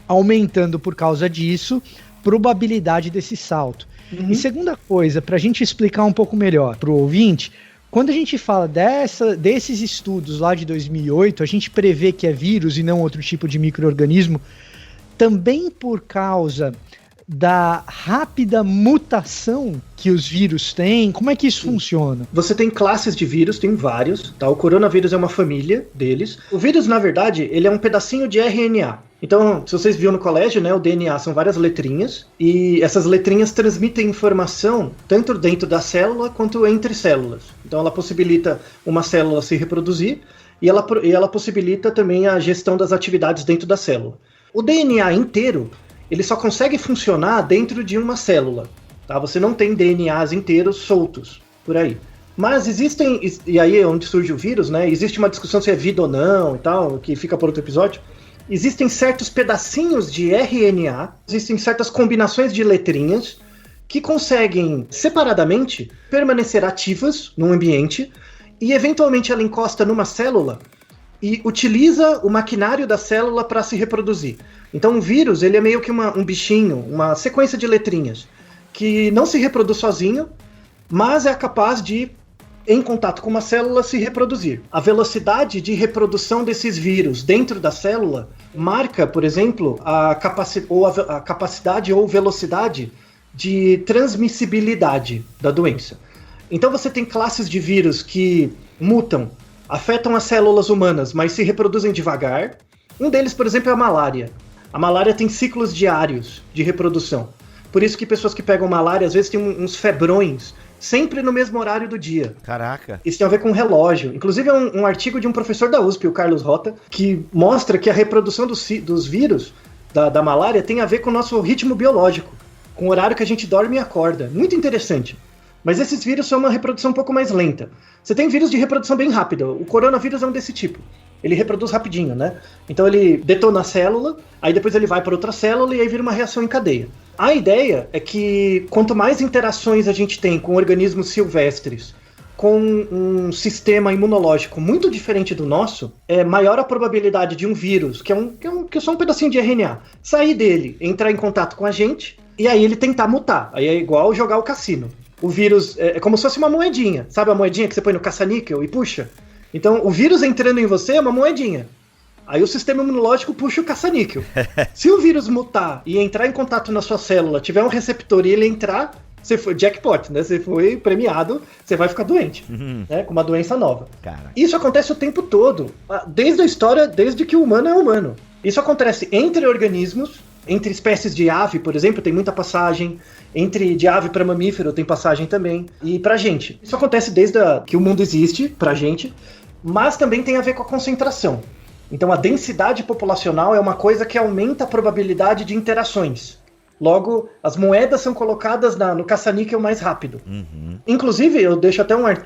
aumentando por causa disso probabilidade desse salto. E segunda coisa, para a gente explicar um pouco melhor para o ouvinte, Quando a gente fala desses estudos lá de 2008, a gente prevê que é vírus e não outro tipo de micro-organismo, também por causa da rápida mutação que os vírus têm. Como é que isso funciona? Você tem classes de vírus, tem vários, tá? O coronavírus é uma família deles. O vírus, na verdade, ele é um pedacinho de RNA. Então, se vocês viram no colégio, né, o DNA são várias letrinhas, e essas letrinhas transmitem informação tanto dentro da célula quanto entre células. Então, ela possibilita uma célula se reproduzir, e ela possibilita também a gestão das atividades dentro da célula. O DNA inteiro, ele só consegue funcionar dentro de uma célula, tá? Você não tem DNAs inteiros soltos por aí. Mas existem, e aí é onde surge o vírus, né? Existe uma discussão se é vida ou não e tal, que fica por outro episódio. Existem certos pedacinhos de RNA, existem certas combinações de letrinhas que conseguem, separadamente, permanecer ativas num ambiente e, eventualmente, ela encosta numa célula e utiliza o maquinário da célula para se reproduzir. Então, um vírus, ele é meio que um bichinho, uma sequência de letrinhas, que não se reproduz sozinho, mas é capaz de, em contato com uma célula, se reproduzir. A velocidade de reprodução desses vírus dentro da célula marca, por exemplo, a capacidade ou velocidade de transmissibilidade da doença. Então, você tem classes de vírus que mutam, afetam as células humanas, mas se reproduzem devagar. Um deles, por exemplo, é a malária. A malária tem ciclos diários de reprodução. Por isso que pessoas que pegam malária, às vezes, têm uns febrões, sempre no mesmo horário do dia. Caraca. Isso tem a ver com relógio. Inclusive, é um artigo de um professor da USP, o Carlos Rota, que mostra que a reprodução dos vírus da malária tem a ver com o nosso ritmo biológico, com o horário que a gente dorme e acorda. Muito interessante. Mas esses vírus são uma reprodução um pouco mais lenta. Você tem vírus de reprodução bem rápida. O coronavírus é um desse tipo. Ele reproduz rapidinho, né? Então ele detona a célula, aí depois ele vai para outra célula e aí vira uma reação em cadeia. A ideia é que quanto mais interações a gente tem com organismos silvestres, com um sistema imunológico muito diferente do nosso, é maior a probabilidade de um vírus, que é só um pedacinho de RNA, sair dele, entrar em contato com a gente, e aí ele tentar mutar. Aí é igual jogar o cassino. O vírus é como se fosse uma moedinha. Sabe a moedinha que você põe no caça-níquel e puxa? Então, o vírus entrando em você é uma moedinha. Aí o sistema imunológico puxa o caça-níquel. Se o vírus mutar e entrar em contato na sua célula, tiver um receptor e ele entrar, você foi jackpot, né? Você foi premiado, você vai ficar doente, né? Com uma doença nova. Cara. Isso acontece o tempo todo, desde a história, desde que o humano é humano. Isso acontece entre organismos, entre espécies de ave, por exemplo, tem muita passagem. De ave para mamífero tem passagem também. E pra gente. Isso acontece desde que o mundo existe, pra gente, mas também tem a ver com a concentração. Então a densidade populacional é uma coisa que aumenta a probabilidade de interações. Logo, as moedas são colocadas no caça-níquel mais rápido. Uhum. Inclusive, eu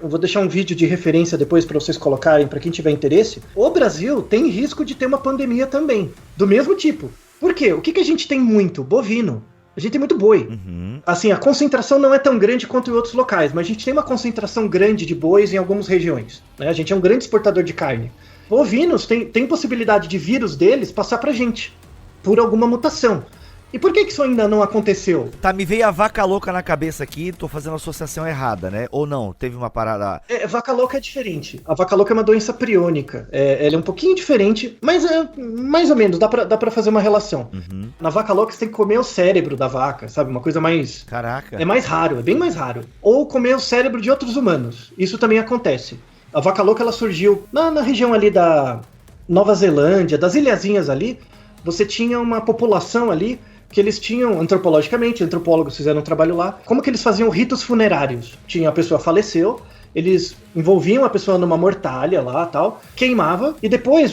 vou deixar um vídeo de referência depois para vocês colocarem, para quem tiver interesse. O Brasil tem risco de ter uma pandemia também, do mesmo tipo. Por quê? O que a gente tem muito? Bovino. A gente tem muito boi. Uhum. Assim, a concentração não é tão grande quanto em outros locais, mas a gente tem uma concentração grande de bois em algumas regiões, né? A gente é um grande exportador de carne. Bovinos tem possibilidade de vírus deles passar pra gente, por alguma mutação. E por que isso ainda não aconteceu? Tá, me veio a vaca louca na cabeça aqui, tô fazendo a associação errada, né? Ou não, teve uma parada... Vaca louca é diferente. A vaca louca é uma doença priônica. Ela é um pouquinho diferente, mas mais ou menos, dá pra fazer uma relação. Uhum. Na vaca louca você tem que comer o cérebro da vaca, sabe? Uma coisa mais... Caraca. É mais raro, é bem mais raro. Ou comer o cérebro de outros humanos. Isso também acontece. A vaca louca, ela surgiu na região ali da Nova Zelândia, das ilhazinhas ali. Você tinha uma população ali que eles tinham, antropologicamente, antropólogos fizeram um trabalho lá, como que eles faziam ritos funerários. A pessoa faleceu, eles envolviam a pessoa numa mortalha lá, tal, queimava, e depois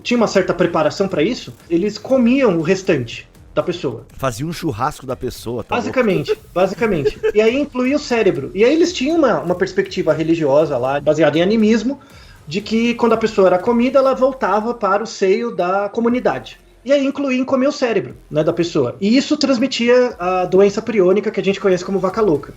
tinha uma certa preparação para isso, eles comiam o restante da pessoa. Fazia um churrasco da pessoa. Tá basicamente. E aí incluía o cérebro. E aí eles tinham uma perspectiva religiosa lá, baseada em animismo, de que quando a pessoa era comida, ela voltava para o seio da comunidade. E aí incluía em comer o cérebro, né, da pessoa. E isso transmitia a doença priônica que a gente conhece como vaca louca.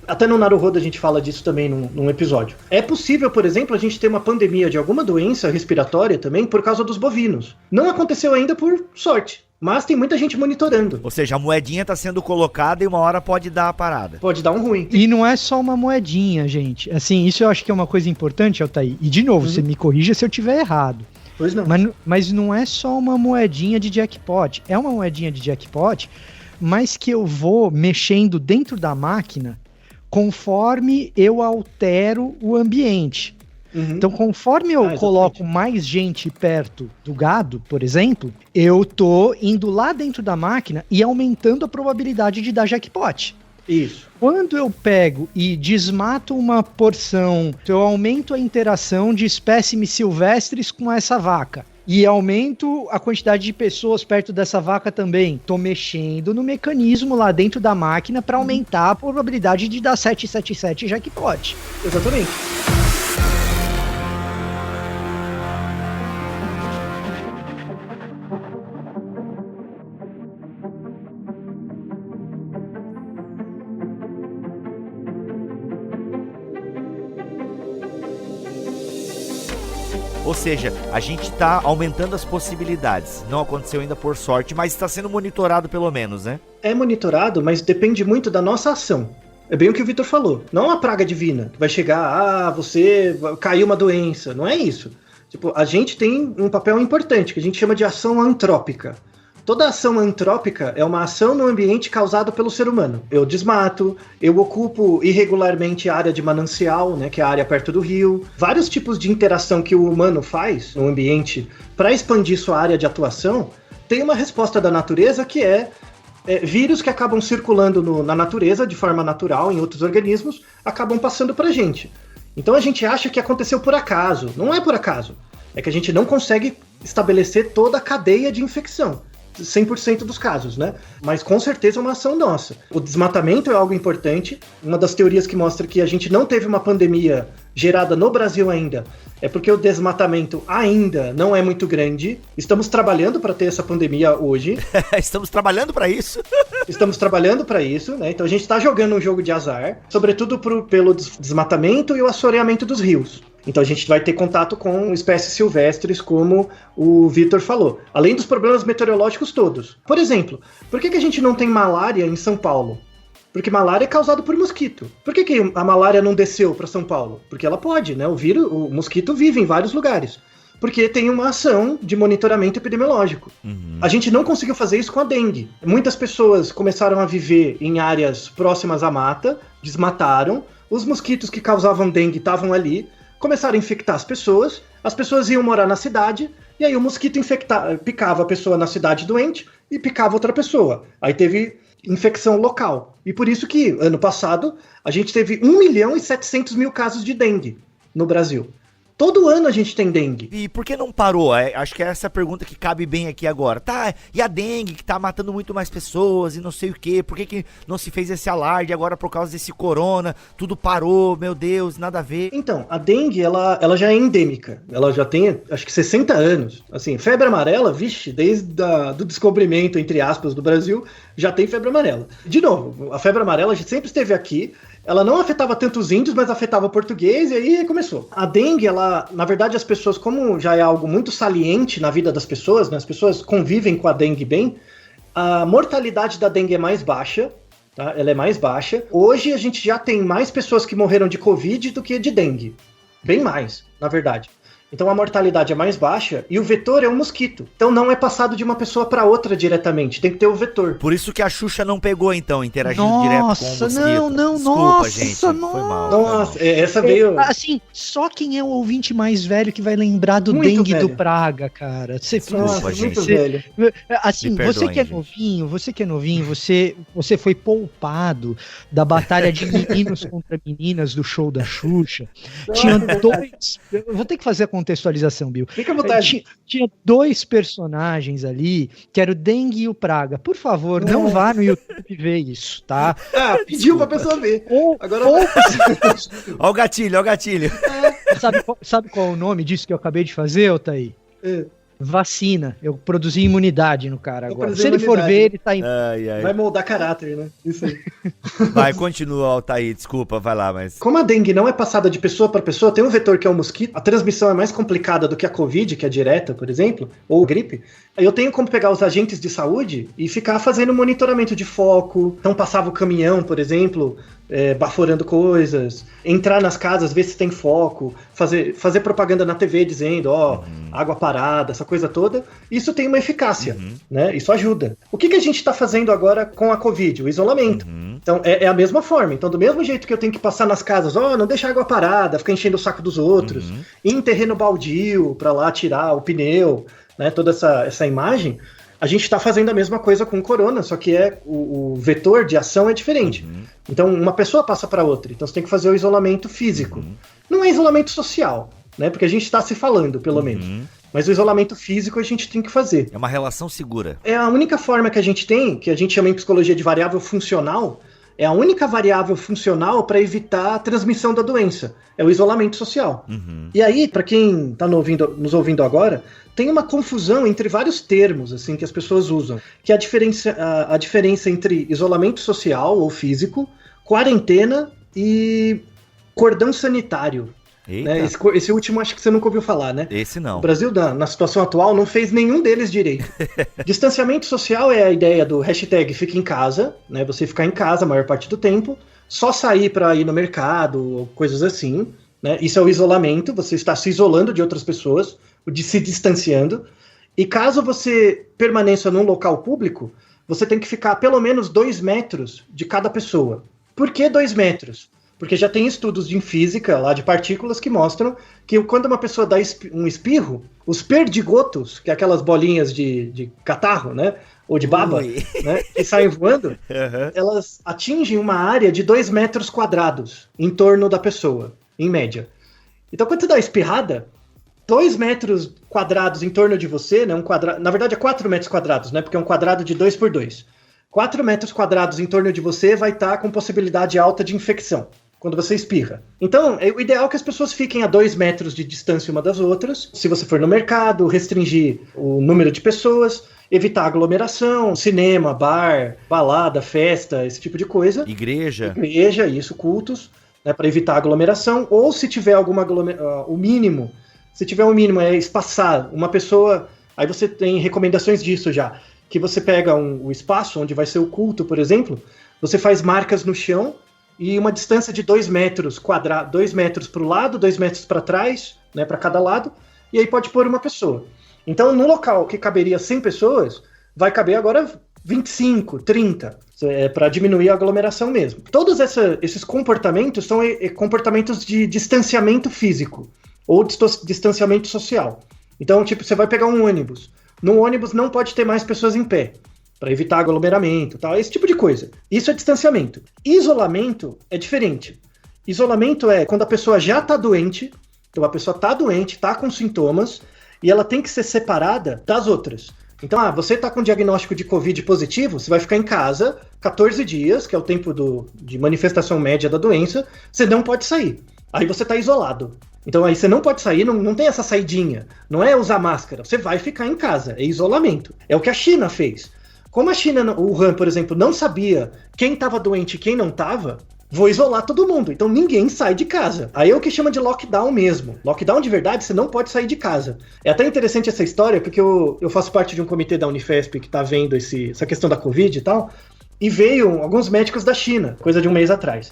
Até no Naruhodo a gente fala disso também num episódio. É possível, por exemplo, a gente ter uma pandemia de alguma doença respiratória também por causa dos bovinos. Não aconteceu ainda por sorte. Mas tem muita gente monitorando. Ou seja, a moedinha tá sendo colocada e uma hora pode dar a parada. Pode dar um ruim. E não é só uma moedinha, gente. Assim, isso eu acho que é uma coisa importante, Altair. E de novo, você me corrija se eu tiver errado. Pois não. Mas não é só uma moedinha de jackpot. É uma moedinha de jackpot, mas que eu vou mexendo dentro da máquina conforme eu altero o ambiente. Então, conforme eu coloco mais gente perto do gado, por exemplo, eu tô indo lá dentro da máquina e aumentando a probabilidade de dar jackpot. Isso. Quando eu pego e desmato uma porção, eu aumento a interação de espécimes silvestres com essa vaca. E aumento a quantidade de pessoas perto dessa vaca também. Tô mexendo no mecanismo lá dentro da máquina para aumentar a probabilidade de dar 777 jackpot. Exatamente. Ou seja, a gente tá aumentando as possibilidades. Não aconteceu ainda por sorte, mas está sendo monitorado pelo menos, né? É monitorado, mas depende muito da nossa ação. É bem o que o Vitor falou. Não é uma praga divina que vai chegar, você caiu uma doença. Não é isso. Tipo, a gente tem um papel importante, que a gente chama de ação antrópica. Toda ação antrópica é uma ação no ambiente causada pelo ser humano. Eu desmato, eu ocupo irregularmente a área de manancial, né, que é a área perto do rio. Vários tipos de interação que o humano faz no ambiente para expandir sua área de atuação, tem uma resposta da natureza que é vírus que acabam circulando na natureza de forma natural, em outros organismos, acabam passando para a gente. Então a gente acha que aconteceu por acaso. Não é por acaso. É que a gente não consegue estabelecer toda a cadeia de infecção. 100% dos casos, né? Mas com certeza é uma ação nossa. O desmatamento é algo importante. Uma das teorias que mostra que a gente não teve uma pandemia gerada no Brasil ainda é porque o desmatamento ainda não é muito grande. Estamos trabalhando para ter essa pandemia hoje. Estamos trabalhando para isso. Estamos trabalhando para isso, né? Então a gente está jogando um jogo de azar, sobretudo pelo desmatamento e o assoreamento dos rios. Então a gente vai ter contato com espécies silvestres, como o Vitor falou. Além dos problemas meteorológicos todos. Por exemplo, por que a gente não tem malária em São Paulo? Porque malária é causado por mosquito. Por que a malária não desceu para São Paulo? Porque ela pode, né? O mosquito vive em vários lugares. Porque tem uma ação de monitoramento epidemiológico. A gente não conseguiu fazer isso com a dengue. Muitas pessoas começaram a viver em áreas próximas à mata, desmataram, os mosquitos que causavam dengue estavam ali, começaram a infectar as pessoas iam morar na cidade, e aí o mosquito picava a pessoa na cidade doente e picava outra pessoa. Aí teve infecção local. E por isso que, ano passado, a gente teve 1.700.000 casos de dengue no Brasil. Todo ano a gente tem dengue. E por que não parou? Acho que é essa pergunta que cabe bem aqui agora. Tá, e a dengue que tá matando muito mais pessoas e não sei o quê? Por que não se fez esse alarde agora por causa desse corona? Tudo parou, meu Deus, nada a ver. Então, a dengue, ela já é endêmica. Ela já tem, acho que 60 anos. Assim, febre amarela, vixe, desde do descobrimento, entre aspas, do Brasil, já tem febre amarela. De novo, a febre amarela já sempre esteve aqui. Ela não afetava tanto os índios, mas afetava o português, e aí começou. A dengue, na verdade, as pessoas, como já é algo muito saliente na vida das pessoas, né, as pessoas convivem com a dengue bem, a mortalidade da dengue é mais baixa, tá? Ela é mais baixa. Hoje a gente já tem mais pessoas que morreram de Covid do que de dengue. Bem mais, na verdade. Então a mortalidade é mais baixa e o vetor é um mosquito. Então não é passado de uma pessoa para outra diretamente, tem que ter o vetor. Por isso que a Xuxa não pegou então, interagindo direto com o mosquito. Desculpa, gente, foi mal. Nossa, essa veio... Assim, só quem é o ouvinte mais velho que vai lembrar do Muito dengue velho. do Praga, cara. Desculpa, gente. muito velho. Assim, Me perdoem, você que é gente. novinho, você foi poupado da batalha de meninos contra meninas do show da Xuxa. Tinha dois... Eu vou ter que fazer a contextualização, Bill. Fica à vontade. Tinha dois personagens ali, que era o Dengue e o Praga. Por favor, não vá no YouTube ver isso, tá? Ah, pediu pra pessoa ver. Agora... Ó o gatilho, ó o gatilho. Sabe qual é o nome disso que eu acabei de fazer, Altair? Vacina. Eu produzi imunidade no cara Eu agora. produzi Se ele for imunidade. ver, ele tá em... Vai moldar caráter, né? Isso aí. Vai, continua, Altair, desculpa, vai lá, mas... Como a dengue não é passada de pessoa para pessoa, tem um vetor que é o mosquito, a transmissão é mais complicada do que a Covid, que é direta, por exemplo, ou gripe. Eu tenho como pegar os agentes de saúde e ficar fazendo monitoramento de foco. Então passava o caminhão, por exemplo, baforando coisas, entrar nas casas, ver se tem foco, fazer propaganda na TV dizendo, água parada, essa coisa toda. Isso tem uma eficácia, né? Isso ajuda. O que a gente está fazendo agora com a Covid? O isolamento. Então, é a mesma forma. Então, do mesmo jeito que eu tenho que passar nas casas, não deixar água parada, ficar enchendo o saco dos outros, ir em terreno baldio para lá tirar o pneu, né? Toda essa imagem, a gente está fazendo a mesma coisa com o corona, só que o vetor de ação é diferente. Então, uma pessoa passa para outra. Então, você tem que fazer o isolamento físico. Não é isolamento social, né? Porque a gente está se falando, pelo menos. Mas o isolamento físico a gente tem que fazer. É uma relação segura. É a única forma que a gente tem, que a gente chama em psicologia de variável funcional, é a única variável funcional para evitar a transmissão da doença. É o isolamento social. E aí, para quem está nos ouvindo agora, tem uma confusão entre vários termos assim que as pessoas usam, que é a diferença entre isolamento social ou físico, quarentena e cordão sanitário. Né? Esse último acho que você nunca ouviu falar, né? Esse não. O Brasil, na situação atual, não fez nenhum deles direito. Distanciamento social é a ideia do hashtag fica em casa, né? Você ficar em casa a maior parte do tempo, só sair para ir no mercado, ou coisas assim, né? Isso é o isolamento, você está se isolando de outras pessoas, se distanciando. E caso você permaneça num local público, você tem que ficar a pelo menos 2 metros de cada pessoa. Por que 2 metros? Porque já tem estudos em física, lá de partículas, que mostram que quando uma pessoa dá um espirro, os perdigotos, que é aquelas bolinhas de catarro, né? Ou de baba, né? Que saem voando, elas atingem uma área de 2 metros quadrados em torno da pessoa, em média. Então, quando você dá uma espirrada, 2 metros quadrados em torno de você, né? Na verdade, é 4 metros quadrados, né? Porque é um quadrado de 2 por 2. 4 metros quadrados em torno de você vai estar com possibilidade alta de infecção quando você espirra. Então, é o ideal que as pessoas fiquem a 2 metros de distância uma das outras. Se você for no mercado, restringir o número de pessoas, evitar aglomeração, cinema, bar, balada, festa, esse tipo de coisa. Igreja, isso, cultos, né, para evitar aglomeração. Ou se tiver alguma o mínimo é espaçar uma pessoa. Aí você tem recomendações disso já. Que você pega o espaço onde vai ser o culto, por exemplo, você faz marcas no chão e uma distância de 2 metros quadrados, 2 metros para o lado, 2 metros para trás, né, para cada lado, e aí pode pôr uma pessoa. Então, no local que caberia 100 pessoas, vai caber agora 25, 30, para diminuir a aglomeração mesmo. Todos esses comportamentos são comportamentos de distanciamento físico ou distanciamento social. Então, tipo, você vai pegar um ônibus. No ônibus não pode ter mais pessoas em pé, para evitar aglomeramento, tal, esse tipo de coisa. Isso é distanciamento. Isolamento é diferente. Isolamento é quando a pessoa já está doente, então a pessoa está doente, está com sintomas, e ela tem que ser separada das outras. Então, você está com diagnóstico de Covid positivo, você vai ficar em casa 14 dias, que é o tempo de manifestação média da doença, você não pode sair. Aí você está isolado. Então aí você não pode sair, não tem essa saidinha. Não é usar máscara, você vai ficar em casa, é isolamento. É o que a China fez. Como a China, o Wuhan, por exemplo, não sabia quem estava doente e quem não estava, vou isolar todo mundo. Então ninguém sai de casa. Aí é o que chama de lockdown mesmo. Lockdown de verdade, você não pode sair de casa. É até interessante essa história, porque eu faço parte de um comitê da Unifesp que está vendo essa questão da Covid e tal, e veio alguns médicos da China, coisa de um mês atrás.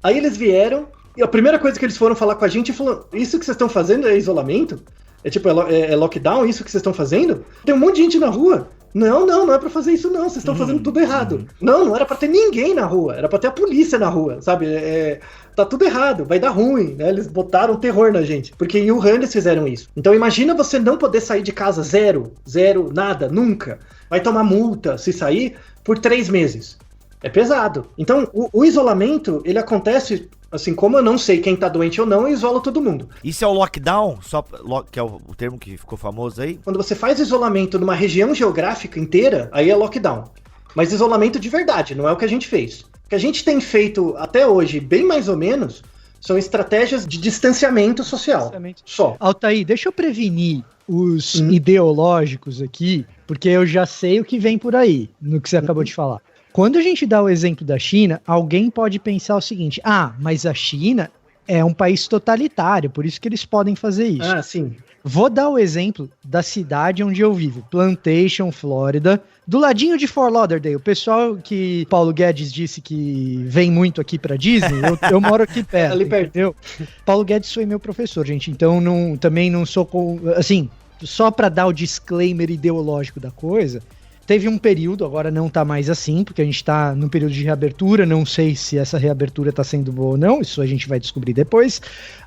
Aí eles vieram, e a primeira coisa que eles foram falar com a gente falou: isso que vocês estão fazendo é isolamento? É tipo, é lockdown, isso que vocês estão fazendo? Tem um monte de gente na rua. Não é pra fazer isso não, vocês estão fazendo tudo errado. Não era pra ter ninguém na rua, era pra ter a polícia na rua, sabe? Tá tudo errado, vai dar ruim, né? Eles botaram terror na gente, porque em Wuhan eles fizeram isso. Então imagina você não poder sair de casa zero, nada, nunca. Vai tomar multa se sair por 3 meses. É pesado. Então o isolamento, ele acontece... Assim, como eu não sei quem tá doente ou não, eu isolo todo mundo. Isso é o lockdown? Que é o termo que ficou famoso aí? Quando você faz isolamento numa região geográfica inteira, aí é lockdown. Mas isolamento de verdade, não é o que a gente fez. O que a gente tem feito até hoje, bem mais ou menos, são estratégias de distanciamento social. Só. Altair, deixa eu prevenir os ideológicos aqui, porque eu já sei o que vem por aí, no que você acabou de falar. Quando a gente dá o exemplo da China, alguém pode pensar o seguinte, mas a China é um país totalitário, por isso que eles podem fazer isso. Ah, sim. Vou dar o exemplo da cidade onde eu vivo, Plantation, Flórida, do ladinho de Fort Lauderdale. O pessoal que Paulo Guedes disse que vem muito aqui pra Disney, eu moro aqui perto, ali perto. Entendeu? Paulo Guedes foi meu professor, gente, então também não sou, assim, só pra dar o disclaimer ideológico da coisa. Teve um período, agora não tá mais assim, porque a gente tá num período de reabertura, não sei se essa reabertura tá sendo boa ou não, isso a gente vai descobrir depois,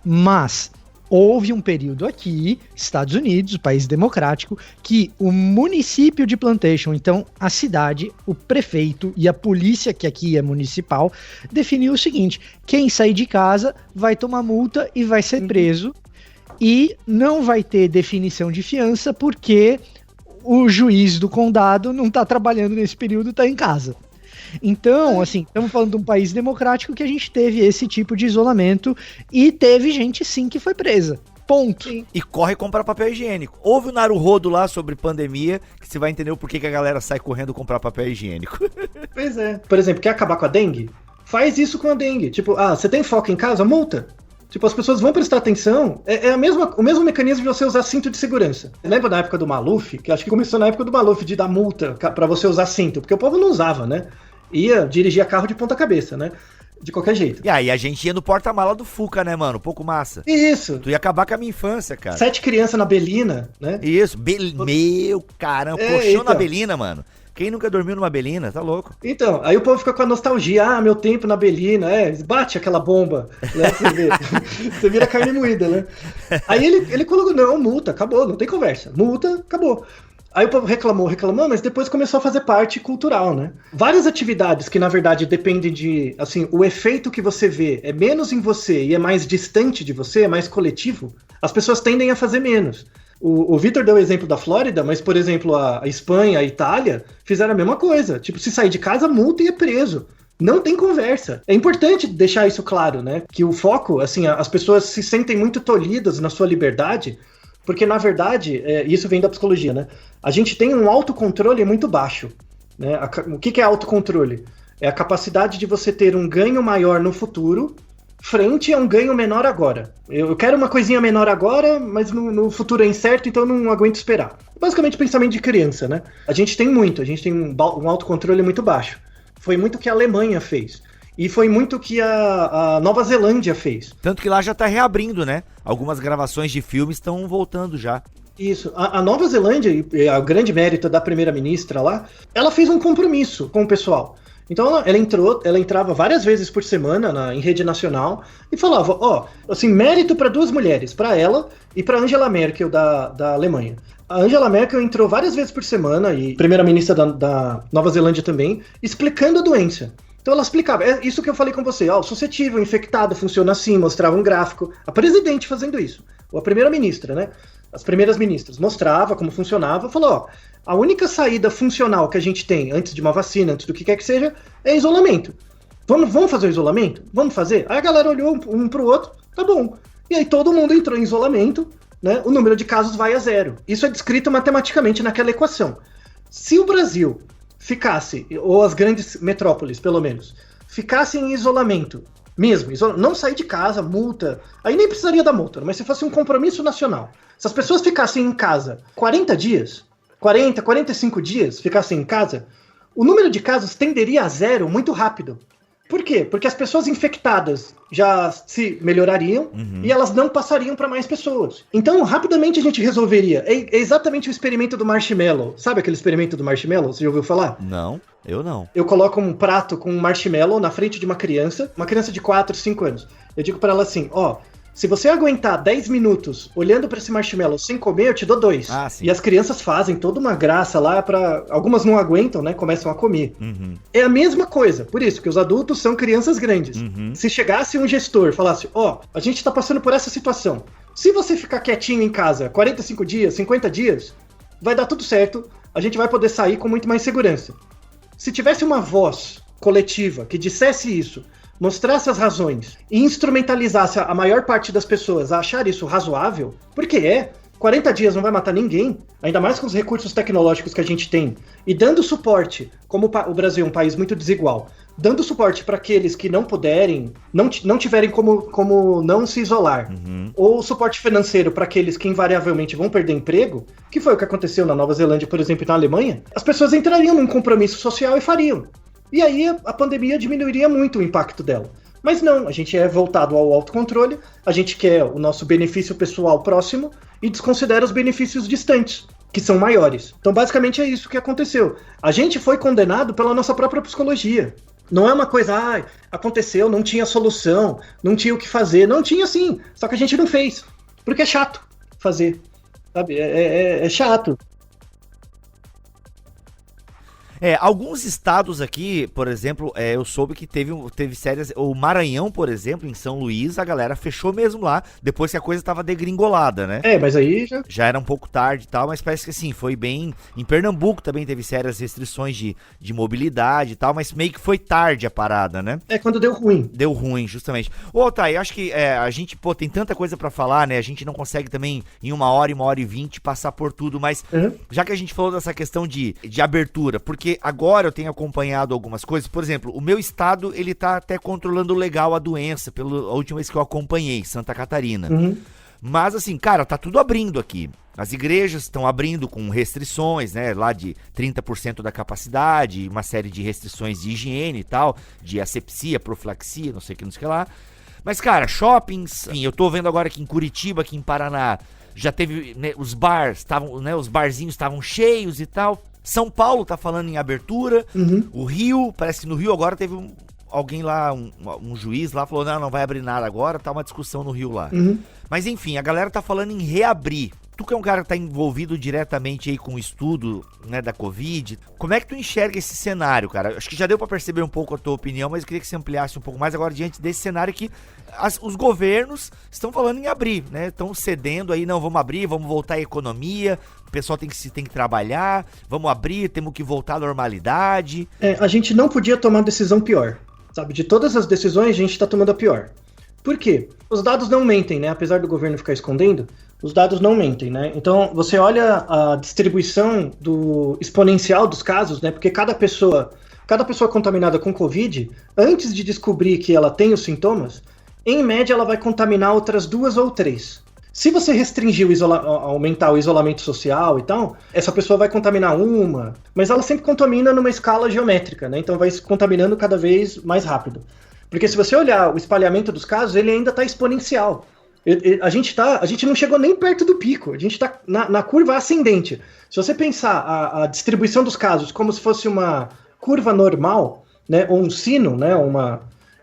mas houve um período aqui, Estados Unidos, país democrático, que o município de Plantation, então a cidade, o prefeito e a polícia, que aqui é municipal, definiu o seguinte, quem sair de casa vai tomar multa e vai ser preso, e não vai ter definição de fiança, porque o juiz do condado não tá trabalhando nesse período, tá em casa. Então, assim, estamos falando de um país democrático que a gente teve esse tipo de isolamento e teve gente, sim, que foi presa. Ponto. Sim. E corre comprar papel higiênico. Houve o Naruhodo lá sobre pandemia, que você vai entender o porquê que a galera sai correndo comprar papel higiênico. Pois é. Por exemplo, quer acabar com a dengue? Faz isso com a dengue. Tipo, você tem foco em casa? Multa. Tipo, as pessoas vão prestar atenção. É o mesmo mecanismo de você usar cinto de segurança. Lembra da época do Maluf? Que acho que começou na época do Maluf, de dar multa pra você usar cinto. Porque o povo não usava, né? Dirigia carro de ponta cabeça, né? De qualquer jeito. E aí a gente ia no porta-mala do Fuca, né, mano? Pouco massa. Isso. Tu ia acabar com a minha infância, cara. 7 crianças na Belina, né? Isso. Meu caramba, colchão então. na Belina, mano. Quem nunca dormiu numa Belina? Tá louco. Então, aí o povo fica com a nostalgia. Meu tempo na Belina. Bate aquela bomba. Né? Você vê. Você vira carne moída, né? Aí ele colocou, não, multa, acabou, não tem conversa. Multa, acabou. Aí o povo reclamou, mas depois começou a fazer parte cultural, né? Várias atividades que, na verdade, dependem de, assim, o efeito que você vê é menos em você e é mais distante de você, é mais coletivo, as pessoas tendem a fazer menos. O Vitor deu o exemplo da Flórida, mas, por exemplo, a Espanha, a Itália, fizeram a mesma coisa. Tipo, se sair de casa, multa e é preso. Não tem conversa. É importante deixar isso claro, né? Que o foco, assim, as pessoas se sentem muito tolhidas na sua liberdade, porque, na verdade, isso vem da psicologia, né? A gente tem um autocontrole muito baixo, né? O que é autocontrole? É a capacidade de você ter um ganho maior no futuro frente a um ganho menor agora. Eu quero uma coisinha menor agora, mas no futuro é incerto, então eu não aguento esperar. Basicamente, pensamento de criança, né? A gente tem um autocontrole muito baixo. Foi muito o que a Alemanha fez. E foi muito o que a Nova Zelândia fez. Tanto que lá já tá reabrindo, né? Algumas gravações de filmes estão voltando já. Isso. A Nova Zelândia, o grande mérito da primeira-ministra lá, ela fez um compromisso com o pessoal. Então ela entrava várias vezes por semana em rede nacional e falava, assim, mérito para 2 mulheres, para ela e para Angela Merkel da Alemanha. A Angela Merkel entrou várias vezes por semana, e primeira-ministra da Nova Zelândia também, explicando a doença. Então ela explicava, é isso que eu falei com você, o suscetível, infectado, funciona assim, mostrava um gráfico. A presidente fazendo isso, ou a primeira-ministra, né? As primeiras ministras, mostrava como funcionava, falou, a única saída funcional que a gente tem antes de uma vacina, antes do que quer que seja, é isolamento. Vamos fazer o isolamento? Vamos fazer? Aí a galera olhou um pro outro, tá bom. E aí todo mundo entrou em isolamento, né? O número de casos vai a 0. Isso é descrito matematicamente naquela equação. Se o Brasil ficasse, ou as grandes metrópoles, pelo menos, ficassem em isolamento mesmo, não sair de casa, multa, aí nem precisaria da multa, mas se fosse um compromisso nacional, se as pessoas ficassem em casa 40 dias, 40, 45 dias, ficassem em casa, o número de casos tenderia a 0 muito rápido. Por quê? Porque as pessoas infectadas já se melhorariam e elas não passariam para mais pessoas. Então, rapidamente a gente resolveria. É exatamente o experimento do marshmallow. Sabe aquele experimento do marshmallow? Você já ouviu falar? Não, eu não. Eu coloco um prato com um marshmallow na frente de uma criança de 4, 5 anos. Eu digo para ela assim, se você aguentar 10 minutos olhando para esse marshmallow sem comer, eu te dou 2. E as crianças fazem toda uma graça lá algumas não aguentam, né? Começam a comer. É a mesma coisa. Por isso que os adultos são crianças grandes. Se chegasse um gestor e falasse, a gente tá passando por essa situação. Se você ficar quietinho em casa 45 dias, 50 dias, vai dar tudo certo. A gente vai poder sair com muito mais segurança. Se tivesse uma voz coletiva que dissesse isso, mostrasse as razões e instrumentalizasse a maior parte das pessoas a achar isso razoável, porque 40 dias não vai matar ninguém, ainda mais com os recursos tecnológicos que a gente tem, e dando suporte, como o Brasil é um país muito desigual, dando suporte para aqueles que não puderem, não tiverem como não se isolar, ou suporte financeiro para aqueles que invariavelmente vão perder emprego, que foi o que aconteceu na Nova Zelândia, por exemplo, e na Alemanha, as pessoas entrariam num compromisso social e fariam. E aí a pandemia diminuiria muito o impacto dela. Mas não, a gente é voltado ao autocontrole, a gente quer o nosso benefício pessoal próximo e desconsidera os benefícios distantes, que são maiores. Então, basicamente, é isso que aconteceu. A gente foi condenado pela nossa própria psicologia. Não é uma coisa, aconteceu, não tinha solução, não tinha o que fazer. Não tinha sim, só que a gente não fez, porque é chato fazer, sabe? É chato. Alguns estados aqui, por exemplo, eu soube que teve séries, o Maranhão, por exemplo, em São Luís, a galera fechou mesmo lá, depois que a coisa tava degringolada, né? Mas aí já era um pouco tarde e tal, mas parece que assim, foi bem... Em Pernambuco também teve sérias restrições de mobilidade e tal, mas meio que foi tarde a parada, né? Quando deu ruim. Deu ruim, justamente. Thay, eu acho que a gente, tem tanta coisa pra falar, né? A gente não consegue também, em 1h e 20, passar por tudo, mas já que a gente falou dessa questão de abertura, porque agora eu tenho acompanhado algumas coisas, por exemplo, o meu estado, ele tá até controlando legal a doença, pela última vez que eu acompanhei, Santa Catarina. Mas assim, cara, tá tudo abrindo aqui. As igrejas estão abrindo com restrições, né, lá de 30% da capacidade, uma série de restrições de higiene e tal, de asepsia, profilaxia, não sei o que lá. Mas, cara, shoppings, enfim, eu tô vendo agora aqui em Curitiba, aqui em Paraná, já teve, né, os bars, os barzinhos estavam cheios e tal. São Paulo tá falando em abertura, o Rio, parece que no Rio agora teve alguém lá, um juiz lá, falou, não vai abrir nada agora, tá uma discussão no Rio lá. Mas enfim, a galera tá falando em reabrir. Tu que é um cara que tá envolvido diretamente aí com o estudo, né, da Covid, como é que tu enxerga esse cenário, cara? Acho que já deu pra perceber um pouco a tua opinião, mas eu queria que você ampliasse um pouco mais agora diante desse cenário que os governos estão falando em abrir, né? Estão cedendo aí, não, vamos abrir, vamos voltar à economia, o pessoal tem que trabalhar, vamos abrir, temos que voltar à normalidade. A gente não podia tomar decisão pior, sabe? De todas as decisões, a gente tá tomando a pior. Por quê? Os dados não mentem, né? Apesar do governo ficar escondendo, os dados não mentem, né? Então, você olha a distribuição exponencial dos casos, né? Porque cada pessoa contaminada com Covid, antes de descobrir que ela tem os sintomas, em média ela vai contaminar outras 2 ou 3. Se você restringir aumentar o isolamento social e tal, essa pessoa vai contaminar uma, mas ela sempre contamina numa escala geométrica, né? Então vai se contaminando cada vez mais rápido. Porque se você olhar o espalhamento dos casos, ele ainda está exponencial. A gente não chegou nem perto do pico, a gente está na curva ascendente. Se você pensar a distribuição dos casos como se fosse uma curva normal, né, ou um sino, né,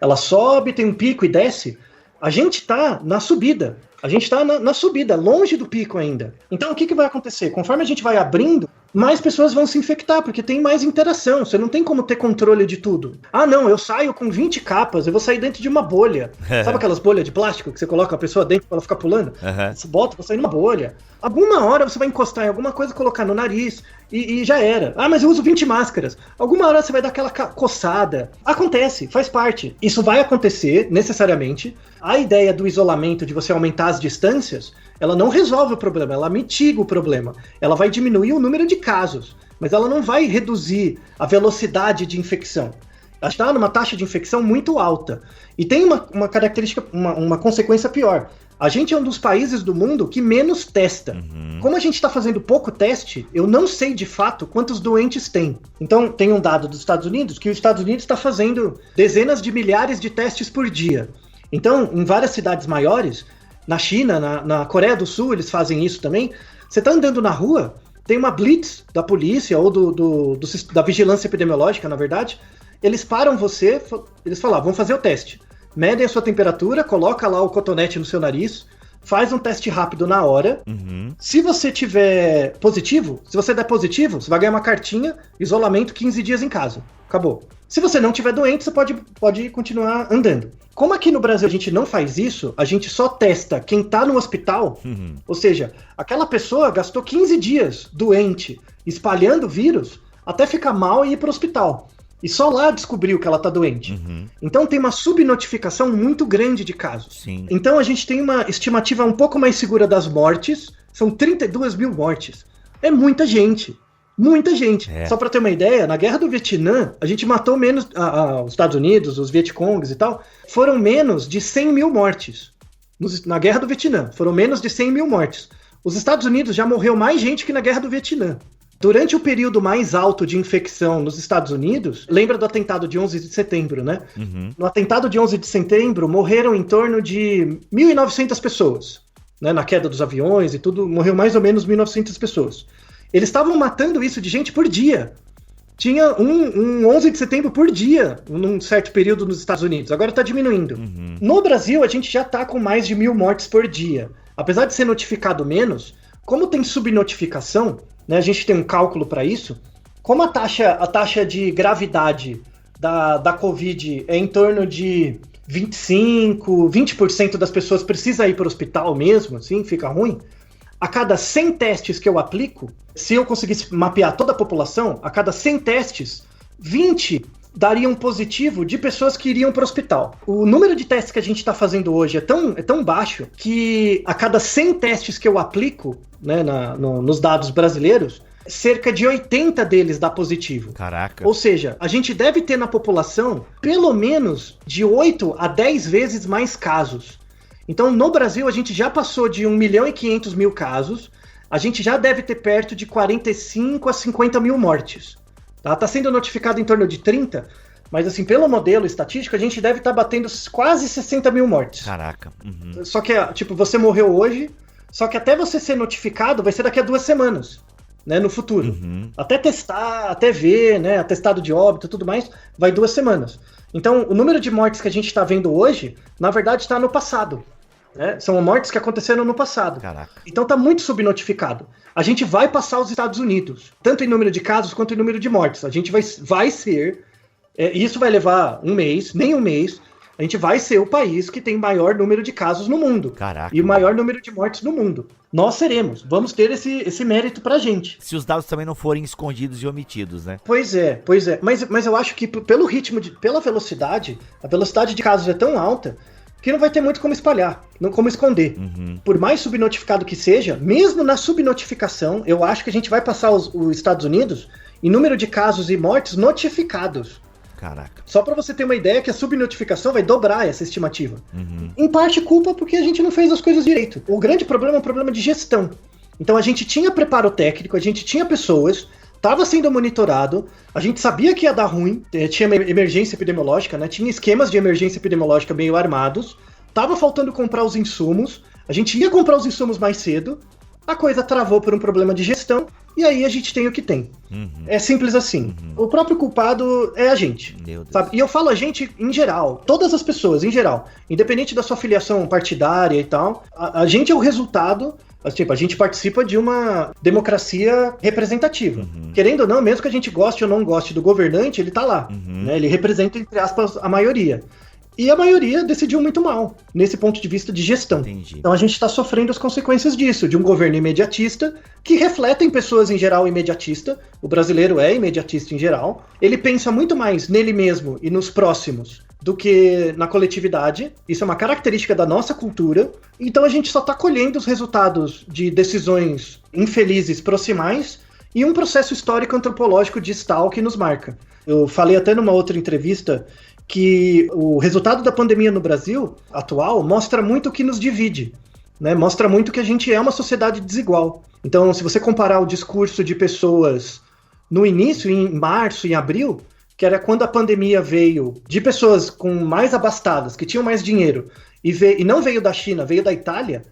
ela sobe, tem um pico e desce, a gente está na subida. A gente está na subida, longe do pico ainda. Então o que vai acontecer? Conforme a gente vai abrindo, mais pessoas vão se infectar, porque tem mais interação, você não tem como ter controle de tudo. Não, eu saio com 20 capas, eu vou sair dentro de uma bolha. Sabe aquelas bolhas de plástico que você coloca a pessoa dentro pra ela ficar pulando? Você bota, vai sair numa bolha. Alguma hora você vai encostar em alguma coisa, colocar no nariz e já era. Mas eu uso 20 máscaras. Alguma hora você vai dar aquela coçada. Acontece, faz parte. Isso vai acontecer, necessariamente. A ideia do isolamento, de você aumentar as distâncias, ela não resolve o problema, ela mitiga o problema. Ela vai diminuir o número de casos, mas ela não vai reduzir a velocidade de infecção. Ela está numa taxa de infecção muito alta. E tem uma característica, uma consequência pior. A gente é um dos países do mundo que menos testa. Como a gente está fazendo pouco teste, eu não sei de fato quantos doentes tem. Então, tem um dado dos Estados Unidos que os Estados Unidos está fazendo dezenas de milhares de testes por dia. Então, em várias cidades maiores, na China, na Coreia do Sul, eles fazem isso também. Você está andando na rua, tem uma blitz da polícia ou da vigilância epidemiológica, na verdade. Eles param você, eles falam, vamos fazer o teste. Medem a sua temperatura, coloca lá o cotonete no seu nariz, faz um teste rápido na hora. Se você tiver positivo, se você der positivo, você vai ganhar uma cartinha, isolamento 15 dias em casa. Acabou. Se você não tiver doente, você pode continuar andando. Como aqui no Brasil a gente não faz isso, a gente só testa quem tá no hospital, ou seja, aquela pessoa gastou 15 dias doente, espalhando o vírus, até ficar mal e ir pro hospital. E só lá descobriu que ela tá doente. Então tem uma subnotificação muito grande de casos. Sim. Então a gente tem uma estimativa um pouco mais segura das mortes, São 32 mil mortes. É muita gente. Muita gente. Só para ter uma ideia, na Guerra do Vietnã, a gente matou menos... os Estados Unidos, os Vietcongs e tal, foram menos de 100 mil mortes. Na Guerra do Vietnã, foram menos de 100 mil mortes. Os Estados Unidos já morreu mais gente que na Guerra do Vietnã. Durante o período mais alto de infecção nos Estados Unidos, lembra do atentado de 11 de setembro, né? No atentado de 11 de setembro, morreram em torno de 1.900 pessoas. Né? Na queda dos aviões e tudo, morreu mais ou menos 1.900 pessoas. Eles estavam matando isso de gente por dia. Tinha um 11 de setembro por dia, num certo período nos Estados Unidos. Agora está diminuindo. No Brasil, a gente já está com mais de 1.000 mortes por dia. Apesar de ser notificado menos, como tem subnotificação, né, a gente tem um cálculo para isso, como a taxa de gravidade da Covid é em torno de 20% das pessoas precisa ir para o hospital mesmo, assim, fica ruim. A cada 100 testes que eu aplico, se eu conseguisse mapear toda a população, a cada 100 testes, 20 dariam positivo de pessoas que iriam para o hospital. O número de testes que a gente está fazendo hoje é tão baixo que a cada 100 testes que eu aplico, né, nos dados brasileiros, cerca de 80 deles dá positivo. Caraca. Ou seja, a gente deve ter na população pelo menos de 8 a 10 vezes mais casos. Então, no Brasil, a gente já passou de 1.500.000 casos, a gente já deve ter perto de 45 a 50 mil mortes. Tá sendo notificado em torno de 30, mas assim, pelo modelo estatístico, a gente deve estar batendo quase 60 mil mortes. Caraca. Só que, tipo, você morreu hoje, só que até você ser notificado vai ser daqui a 2 semanas, né, no futuro. Até testar, até ver, né, atestado de óbito e tudo mais, vai 2 semanas. Então, o número de mortes que a gente está vendo hoje, na verdade, está no passado. Né? São mortes que aconteceram no passado. Caraca. Então está muito subnotificado. A gente vai passar os Estados Unidos, tanto em número de casos quanto em número de mortes. A gente vai ser, isso vai levar nem um mês, a gente vai ser o país que tem maior número de casos no mundo. Caraca. E o maior número de mortes no mundo. Nós vamos ter esse mérito pra gente. Se os dados também não forem escondidos e omitidos, né? Pois é. Mas eu acho que pelo ritmo, pela velocidade, a velocidade de casos é tão alta que não vai ter muito como espalhar, não como esconder. Por mais subnotificado que seja, mesmo na subnotificação, eu acho que a gente vai passar os Estados Unidos em número de casos e mortes notificados. Caraca. Só para você ter uma ideia que a subnotificação vai dobrar essa estimativa. Em parte culpa porque a gente não fez as coisas direito. O grande problema é um problema de gestão. Então a gente tinha preparo técnico, a gente tinha pessoas, estava sendo monitorado, a gente sabia que ia dar ruim, tinha emergência epidemiológica, né? Tinha esquemas de emergência epidemiológica meio armados, estava faltando comprar os insumos, a gente ia comprar os insumos mais cedo, a coisa travou por um problema de gestão, e aí a gente tem o que tem. É simples assim. O próprio culpado é a gente. Sabe? E eu falo a gente em geral, todas as pessoas em geral, independente da sua filiação partidária e tal, a gente é o resultado. Tipo, a gente participa de uma democracia representativa. Querendo ou não, mesmo que a gente goste ou não goste do governante, ele tá lá. Né? Ele representa, entre aspas, a maioria. E a maioria decidiu muito mal, nesse ponto de vista de gestão. Entendi. Então a gente está sofrendo as consequências disso, de um governo imediatista, que refletem pessoas em geral imediatista. O brasileiro é imediatista em geral. Ele pensa muito mais nele mesmo e nos próximos do que na coletividade. Isso é uma característica da nossa cultura. Então a gente só está colhendo os resultados de decisões infelizes proximais e um processo histórico antropológico distal que nos marca. Eu falei até numa outra entrevista que o resultado da pandemia no Brasil atual mostra muito o que nos divide, né? Mostra muito que a gente é uma sociedade desigual. Então, se você comparar o discurso de pessoas no início, em março, em abril, que era quando a pandemia veio, de pessoas com mais abastadas, que tinham mais dinheiro, e não veio da China, veio da Itália,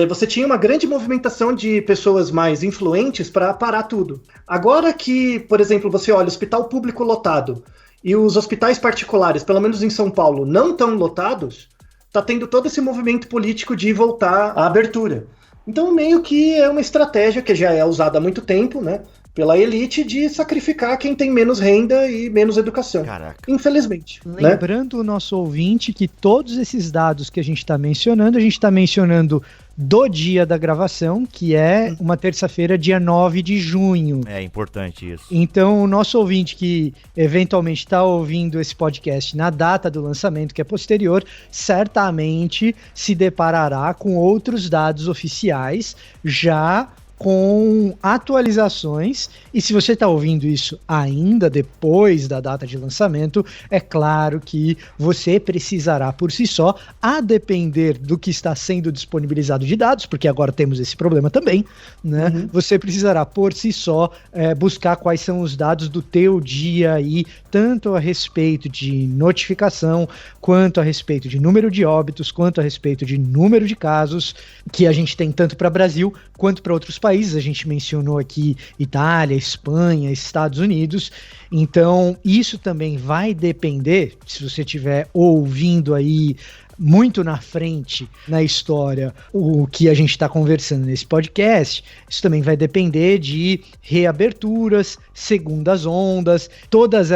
você tinha uma grande movimentação de pessoas mais influentes para parar tudo. Agora que, por exemplo, você olha o hospital público lotado, e os hospitais particulares, pelo menos em São Paulo, não estão lotados, está tendo todo esse movimento político de voltar à abertura. Então, meio que é uma estratégia que já é usada há muito tempo, né? pela elite de sacrificar quem tem menos renda e menos educação. Caraca. Infelizmente. Lembrando o nosso ouvinte que todos esses dados que a gente está mencionando do dia da gravação, que é uma terça-feira, dia 9 de junho. É importante isso. Então, o nosso ouvinte que eventualmente está ouvindo esse podcast na data do lançamento, que é posterior, certamente se deparará com outros dados oficiais já com atualizações, e se você está ouvindo isso ainda depois da data de lançamento, é claro que você precisará por si só, a depender do que está sendo disponibilizado de dados, porque agora temos esse problema também, né? Você precisará por si só buscar quais são os dados do teu dia aí, tanto a respeito de notificação, quanto a respeito de número de óbitos, quanto a respeito de número de casos, que a gente tem tanto para o Brasil quanto para outros países. A gente mencionou aqui Itália, Espanha, Estados Unidos. Então, isso também vai depender, se você estiver ouvindo aí muito na frente na história o que a gente está conversando nesse podcast, isso também vai depender de reaberturas, segundas ondas, todas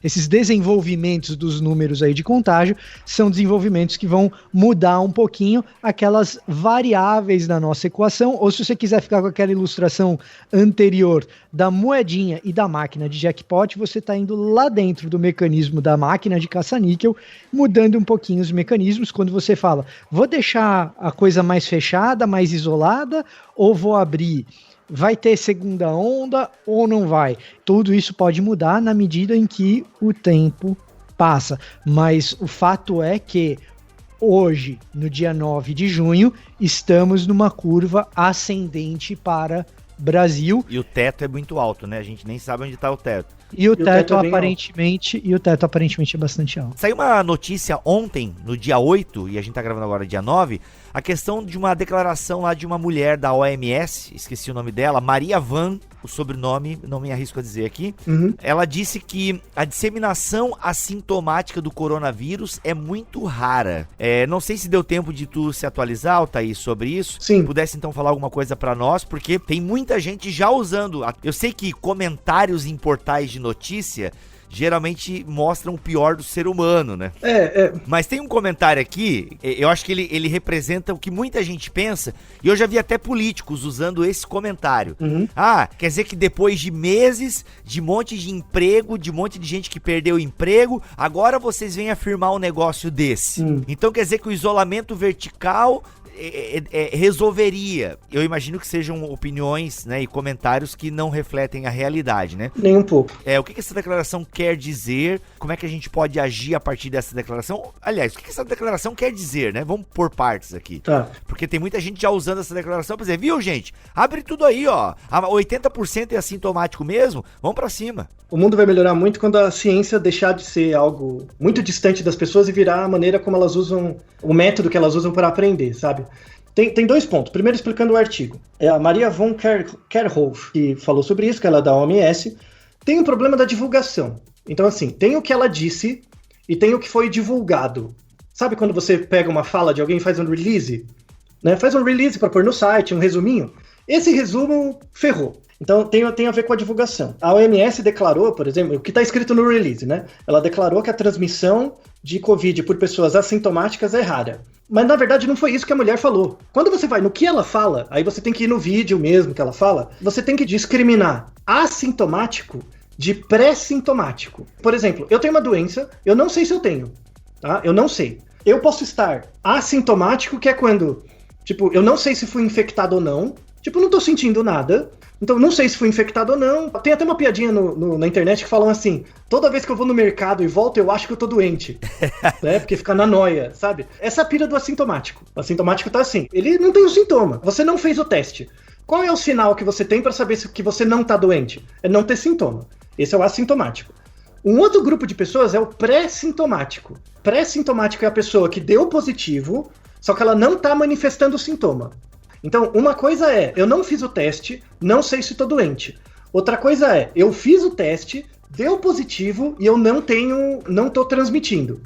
esses desenvolvimentos dos números aí de contágio são desenvolvimentos que vão mudar um pouquinho aquelas variáveis da nossa equação, ou se você quiser ficar com aquela ilustração anterior da moedinha e da máquina de jackpot, você está indo lá dentro do mecanismo da máquina de caça-níquel, mudando um pouquinho os mecanismos. Quando você fala, vou deixar a coisa mais fechada, mais isolada, ou vou abrir, vai ter segunda onda ou não vai? Tudo isso pode mudar na medida em que o tempo passa, mas o fato é que hoje, no dia 9 de junho, estamos numa curva ascendente para Brasil. E o teto é muito alto, né? A gente nem sabe onde está o teto. E o teto aparentemente é bastante alto. Saiu uma notícia ontem, no dia 8, e a gente tá gravando agora dia 9, a questão de uma declaração lá de uma mulher da OMS, esqueci o nome dela, Maria Van, o sobrenome, não me arrisco a dizer aqui. Ela disse que a disseminação assintomática do coronavírus é muito rara. Não sei se deu tempo de tu se atualizar, Thaís, sobre isso. Sim. Pudesse então falar alguma coisa pra nós, porque tem muita gente já usando. Eu sei que comentários em portais de notícia geralmente mostram o pior do ser humano, né? Mas tem um comentário aqui, eu acho que ele representa o que muita gente pensa, e eu já vi até políticos usando esse comentário. Quer dizer que depois de meses, de monte de emprego, de monte de gente que perdeu o emprego, agora vocês vêm afirmar um negócio desse. Então quer dizer que o isolamento vertical resolveria. Eu imagino que sejam opiniões, né, e comentários que não refletem a realidade, né? Nem um pouco. O que essa declaração quer dizer? Como é que a gente pode agir a partir dessa declaração? Aliás, o que essa declaração quer dizer, né? Vamos por partes aqui. Tá. Porque tem muita gente já usando essa declaração pra dizer, viu, gente? Abre tudo aí, ó. 80% é assintomático mesmo, vamos pra cima. O mundo vai melhorar muito quando a ciência deixar de ser algo muito distante das pessoas e virar a maneira como elas usam, o método que elas usam para aprender, sabe? Tem dois pontos. Primeiro, explicando o artigo. É a Maria von Kerkhoff que falou sobre isso, que ela é da OMS. Tem um problema da divulgação. Então, assim, tem o que ela disse e tem o que foi divulgado. Sabe quando você pega uma fala de alguém e faz um release? Né? Faz um release para pôr no site, um resuminho. Esse resumo ferrou. Então tem a ver com a divulgação. A OMS declarou, por exemplo, o que está escrito no release, né? Ela declarou que a transmissão de Covid por pessoas assintomáticas é rara. Mas na verdade não foi isso que a mulher falou. Quando você vai no que ela fala, aí você tem que ir no vídeo mesmo que ela fala, você tem que discriminar assintomático de pré-sintomático. Por exemplo, eu tenho uma doença, eu não sei se eu tenho, tá? Eu não sei. Eu posso estar assintomático, que é quando, tipo, eu não sei se fui infectado ou não, tipo, não tô sentindo nada. Então, não sei se fui infectado ou não. Tem até uma piadinha na internet que falam assim, toda vez que eu vou no mercado e volto, eu acho que eu tô doente. Né? Porque fica na noia, sabe? Essa é a pira do assintomático. O assintomático tá assim, ele não tem o sintoma. Você não fez o teste. Qual é o sinal que você tem para saber que você não tá doente? É não ter sintoma. Esse é o assintomático. Um outro grupo de pessoas é o pré-sintomático. Pré-sintomático é a pessoa que deu positivo, só que ela não tá manifestando o sintoma. Então, uma coisa é, eu não fiz o teste, não sei se estou doente. Outra coisa é, eu fiz o teste, deu positivo e eu não estou transmitindo.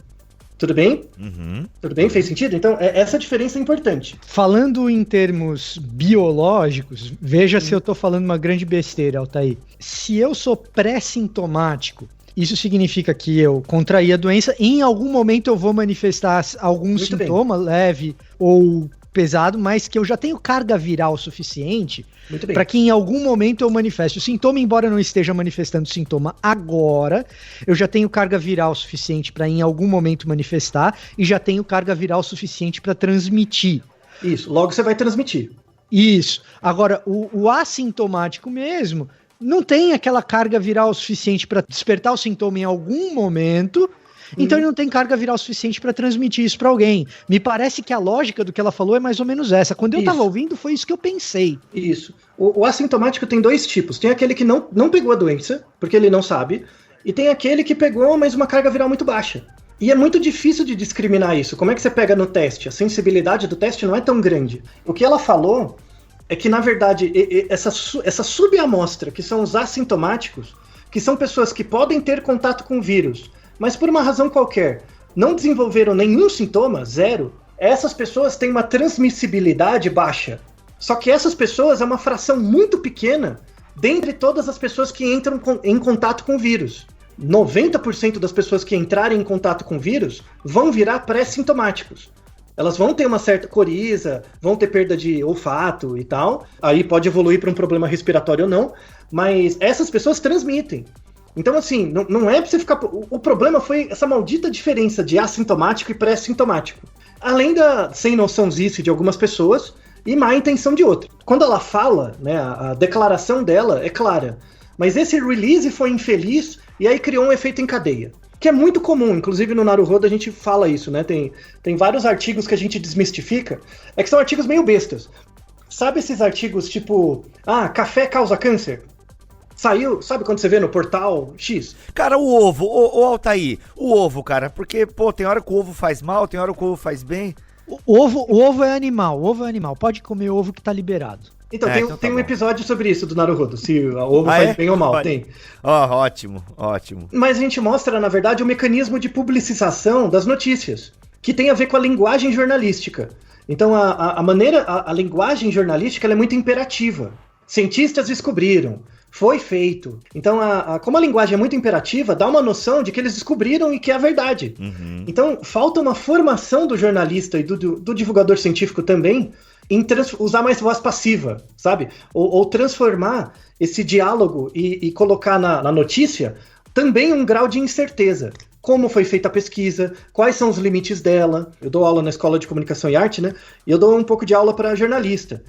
Tudo bem? Uhum. Tudo bem? Fez sentido? Então, essa diferença é importante. Falando em termos biológicos, veja se eu tô falando uma grande besteira, Altair. Se eu sou pré-sintomático, isso significa que eu contraí a doença e em algum momento eu vou manifestar algum Muito sintoma leve ou pesado, mas que eu já tenho carga viral suficiente para que em algum momento eu manifeste o sintoma, embora eu não esteja manifestando sintoma agora, eu já tenho carga viral suficiente para em algum momento manifestar e já tenho carga viral suficiente para transmitir. Isso, logo você vai transmitir. Isso. Agora, o assintomático mesmo não tem aquela carga viral suficiente para despertar o sintoma em algum momento. Então ele não tem carga viral suficiente para transmitir isso para alguém. Me parece que a lógica do que ela falou é mais ou menos essa. Quando eu tava ouvindo, foi isso que eu pensei. Isso. O assintomático tem dois tipos. Tem aquele que não pegou a doença, porque ele não sabe, e tem aquele que pegou, mas uma carga viral muito baixa. E é muito difícil de discriminar isso. Como é que você pega no teste? A sensibilidade do teste não é tão grande. O que ela falou é que, na verdade, essa subamostra, que são os assintomáticos, que são pessoas que podem ter contato com o vírus, mas por uma razão qualquer não desenvolveram nenhum sintoma, zero, essas pessoas têm uma transmissibilidade baixa. Só que essas pessoas é uma fração muito pequena dentre todas as pessoas que entram em contato com o vírus. 90% das pessoas que entrarem em contato com o vírus vão virar pré-sintomáticos. Elas vão ter uma certa coriza, vão ter perda de olfato e tal, aí pode evoluir para um problema respiratório ou não, mas essas pessoas transmitem. Então, assim, não é pra você ficar... O problema foi essa maldita diferença de assintomático e pré-sintomático. Além da sem noçãozice de algumas pessoas e má intenção de outras. Quando ela fala, né, a declaração dela é clara. Mas esse release foi infeliz e aí criou um efeito em cadeia. Que é muito comum, inclusive no Naruhodo a gente fala isso, né? Tem vários artigos que a gente desmistifica, é que são artigos meio bestas. Sabe esses artigos tipo, café causa câncer? Saiu, sabe quando você vê no portal X? Cara, o ovo, ô Altair, o ovo, cara, porque, tem hora que o ovo faz mal, tem hora que o ovo faz bem. O ovo é animal, pode comer ovo que tá liberado. Então, tem um episódio sobre isso do Naruhodo, se o ovo faz bem ou mal, tem. Ótimo. Mas a gente mostra, na verdade, o mecanismo de publicização das notícias, que tem a ver com a linguagem jornalística. Então, a linguagem jornalística ela é muito imperativa. Cientistas descobriram, foi feito. Então, como a linguagem é muito imperativa, dá uma noção de que eles descobriram e que é a verdade. Uhum. Então, falta uma formação do jornalista e do divulgador científico também em usar mais voz passiva, sabe? Ou transformar esse diálogo e colocar na notícia também um grau de incerteza. Como foi feita a pesquisa, quais são os limites dela. Eu dou aula na Escola de Comunicação e Arte, né? E eu dou um pouco de aula para jornalista.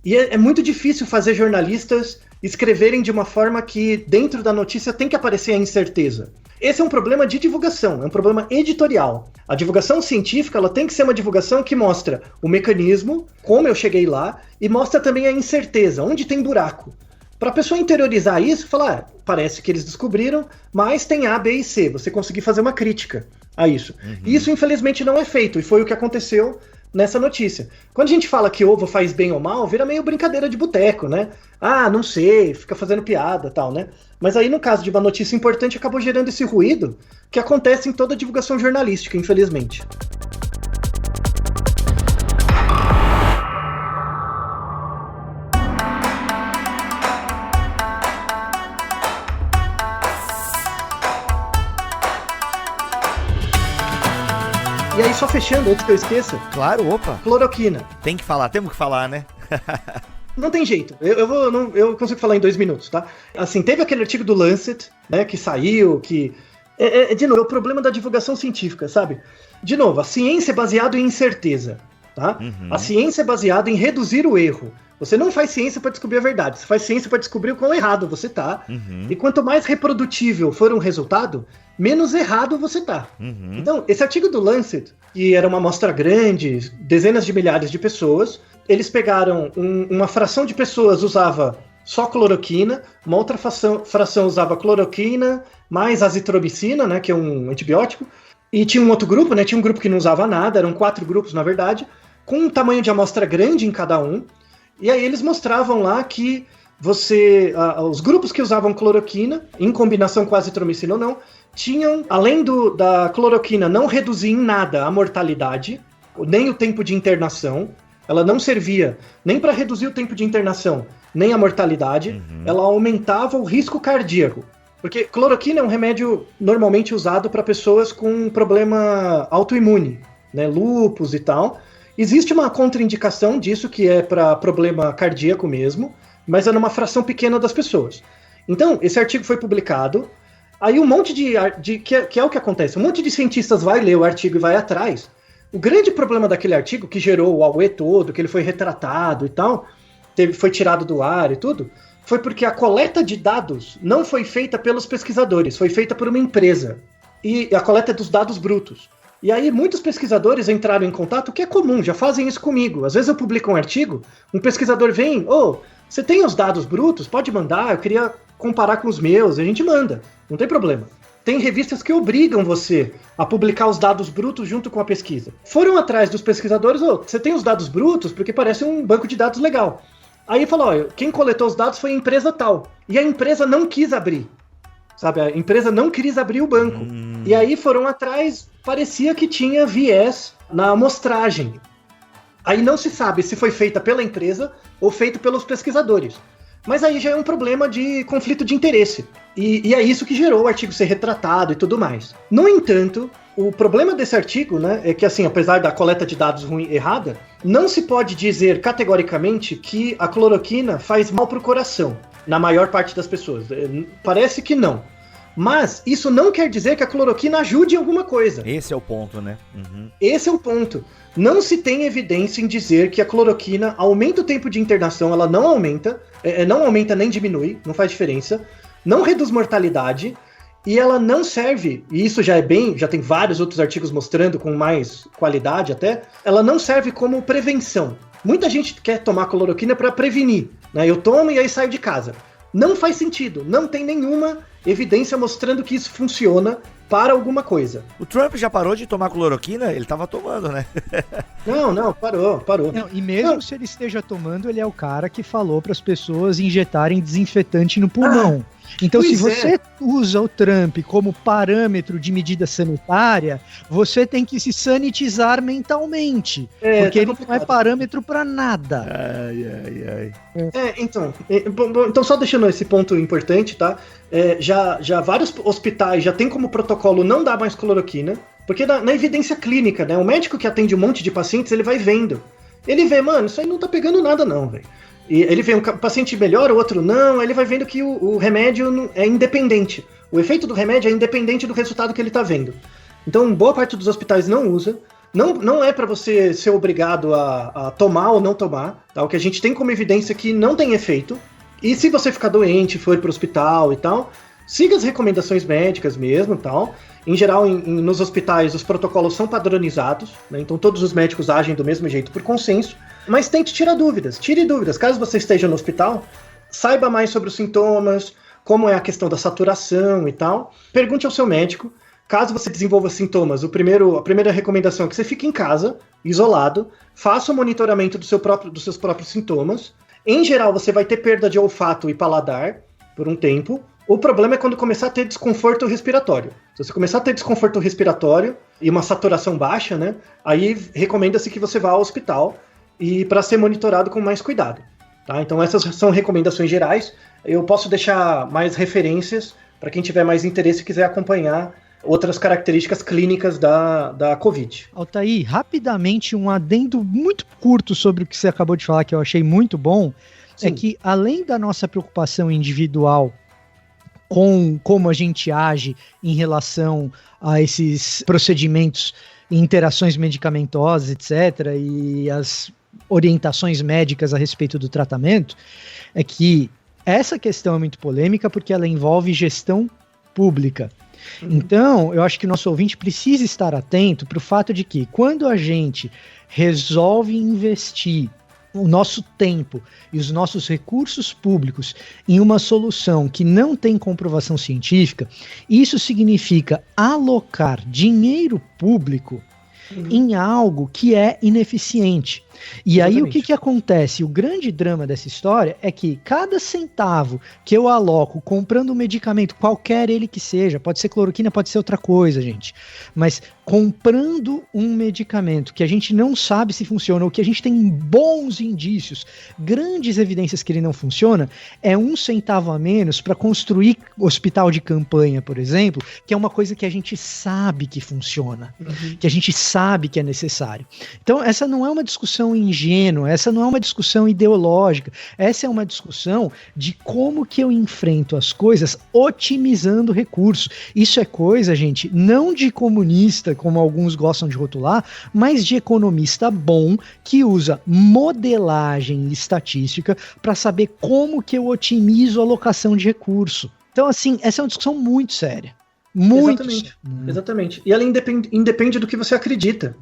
E é muito difícil fazer jornalistas escreverem de uma forma que dentro da notícia tem que aparecer a incerteza. Esse é um problema de divulgação, é um problema editorial. A divulgação científica ela tem que ser uma divulgação que mostra o mecanismo, como eu cheguei lá, e mostra também a incerteza, onde tem buraco. Para a pessoa interiorizar isso, falar, parece que eles descobriram, mas tem A, B e C, você conseguir fazer uma crítica a isso. Uhum. Isso, infelizmente, não é feito, e foi o que aconteceu nessa notícia. Quando a gente fala que ovo faz bem ou mal, vira meio brincadeira de boteco, né? Não sei, fica fazendo piada e tal, né? Mas aí, no caso de uma notícia importante, acabou gerando esse ruído que acontece em toda a divulgação jornalística, infelizmente. E aí, só fechando, antes que eu esqueça. Claro, opa. Cloroquina. Temos que falar, né? Não tem jeito. Eu consigo falar em 2 minutos, tá? Assim, teve aquele artigo do Lancet, né, que saiu, que... de novo, é o problema da divulgação científica, sabe? De novo, a ciência é baseada em incerteza, tá? Uhum. A ciência é baseada em reduzir o erro. Você não faz ciência para descobrir a verdade, você faz ciência para descobrir o quão errado você tá. Uhum. E quanto mais reprodutível for um resultado, menos errado você tá. Uhum. Então, esse artigo do Lancet, que era uma amostra grande, dezenas de milhares de pessoas, eles pegaram uma fração de pessoas usava só cloroquina, uma outra fração usava cloroquina, mais azitromicina, né, que é um antibiótico, e tinha um outro grupo, né, tinha um grupo que não usava nada, eram 4 grupos, na verdade, com um tamanho de amostra grande em cada um. E aí eles mostravam lá que os grupos que usavam cloroquina, em combinação com azitromicina ou não, tinham, além da cloroquina não reduzir em nada a mortalidade, nem o tempo de internação, ela não servia nem para reduzir o tempo de internação, nem a mortalidade, ela aumentava o risco cardíaco. Porque cloroquina é um remédio normalmente usado para pessoas com problema autoimune, né, lúpus e tal. Existe uma contraindicação disso, que é para problema cardíaco mesmo, mas é numa fração pequena das pessoas. Então, esse artigo foi publicado, aí um monte que é o que acontece, um monte de cientistas vai ler o artigo e vai atrás. O grande problema daquele artigo, que gerou o auê todo, que ele foi retratado e tal, foi tirado do ar e tudo, foi porque a coleta de dados não foi feita pelos pesquisadores, foi feita por uma empresa. E a coleta é dos dados brutos. E aí muitos pesquisadores entraram em contato, que é comum, já fazem isso comigo. Às vezes eu publico um artigo, um pesquisador vem, você tem os dados brutos? Pode mandar, eu queria comparar com os meus, a gente manda, não tem problema. Tem revistas que obrigam você a publicar os dados brutos junto com a pesquisa. Foram atrás dos pesquisadores, você tem os dados brutos? Porque parece um banco de dados legal. Aí falou, quem coletou os dados foi a empresa tal. E a empresa não quis abrir. Sabe, a empresa não quis abrir o banco. E aí foram atrás, parecia que tinha viés na amostragem. Aí não se sabe se foi feita pela empresa ou feita pelos pesquisadores. Mas aí já é um problema de conflito de interesse. E é isso que gerou o artigo ser retratado e tudo mais. No entanto, o problema desse artigo, né, é que, assim, apesar da coleta de dados errada, não se pode dizer categoricamente que a cloroquina faz mal para o coração, na maior parte das pessoas. Parece que não. Mas isso não quer dizer que a cloroquina ajude em alguma coisa. Esse é o ponto, né? Esse é o ponto. Não se tem evidência em dizer que a cloroquina aumenta o tempo de internação, ela não aumenta nem diminui, não faz diferença, não reduz mortalidade, e ela não serve, e isso já tem vários outros artigos mostrando com mais qualidade até, ela não serve como prevenção. Muita gente quer tomar cloroquina para prevenir, né? Eu tomo e aí saio de casa. Não faz sentido, não tem nenhuma evidência mostrando que isso funciona para alguma coisa. O Trump já parou de tomar cloroquina? Ele tava tomando, né? Não, parou. Não, e mesmo se ele esteja tomando, ele é o cara que falou para as pessoas injetarem desinfetante no pulmão. Então, se você usa o Trump como parâmetro de medida sanitária, você tem que se sanitizar mentalmente. Porque ele não é parâmetro para nada. Então, só deixando esse ponto importante, tá? Já vários hospitais já tem como protocolo não dar mais cloroquina, porque na evidência clínica, né? O médico que atende um monte de pacientes, ele vai vendo. Ele vê, mano, isso aí não tá pegando nada não, velho. E ele vê um paciente melhor, o outro não, ele vai vendo que o remédio é independente. O efeito do remédio é independente do resultado que ele está vendo. Então, boa parte dos hospitais não usa. Não é para você ser obrigado a tomar ou não tomar. Tá? O que a gente tem como evidência é que não tem efeito. E se você ficar doente, for para o hospital e tal, siga as recomendações médicas mesmo e tal. Em geral, nos hospitais, os protocolos são padronizados, né? Então todos os médicos agem do mesmo jeito por consenso. Mas tente tirar dúvidas, tire dúvidas. Caso você esteja no hospital, saiba mais sobre os sintomas, como é a questão da saturação e tal. Pergunte ao seu médico. Caso você desenvolva sintomas, a primeira recomendação é que você fique em casa, isolado, faça o monitoramento dos seus próprios sintomas. Em geral, você vai ter perda de olfato e paladar por um tempo. O problema é quando começar a ter desconforto respiratório. Se você começar a ter desconforto respiratório e uma saturação baixa, né, aí recomenda-se que você vá ao hospital e para ser monitorado com mais cuidado. Tá? Então essas são recomendações gerais. Eu posso deixar mais referências para quem tiver mais interesse e quiser acompanhar outras características clínicas da Covid. Altair, rapidamente um adendo muito curto sobre o que você acabou de falar, que eu achei muito bom. Sim. É que além da nossa preocupação individual com como a gente age em relação a esses procedimentos e interações medicamentosas, etc., e as orientações médicas a respeito do tratamento, é que essa questão é muito polêmica porque ela envolve gestão pública. Então, eu acho que o nosso ouvinte precisa estar atento para o fato de que quando a gente resolve investir o nosso tempo e os nossos recursos públicos em uma solução que não tem comprovação científica, isso significa alocar dinheiro público em algo que é ineficiente. E aí o Exatamente. que acontece? O grande drama dessa história é que cada centavo que eu aloco comprando um medicamento, qualquer ele que seja, pode ser cloroquina, pode ser outra coisa, gente, mas comprando um medicamento que a gente não sabe se funciona ou que a gente tem bons indícios, grandes evidências que ele não funciona, é 1 centavo a menos para construir hospital de campanha, por exemplo, que é uma coisa que a gente sabe que funciona, que a gente sabe que é necessário. Então, essa não é uma discussão ingênua, essa não é uma discussão ideológica, essa é uma discussão de como que eu enfrento as coisas otimizando recursos. Isso é coisa, gente, não de comunista, como alguns gostam de rotular, mas de economista bom que usa modelagem e estatística para saber como que eu otimizo a alocação de recurso. Então, assim, essa é uma discussão muito séria. Muito Exatamente. séria. Exatamente. E ela independe do que você acredita.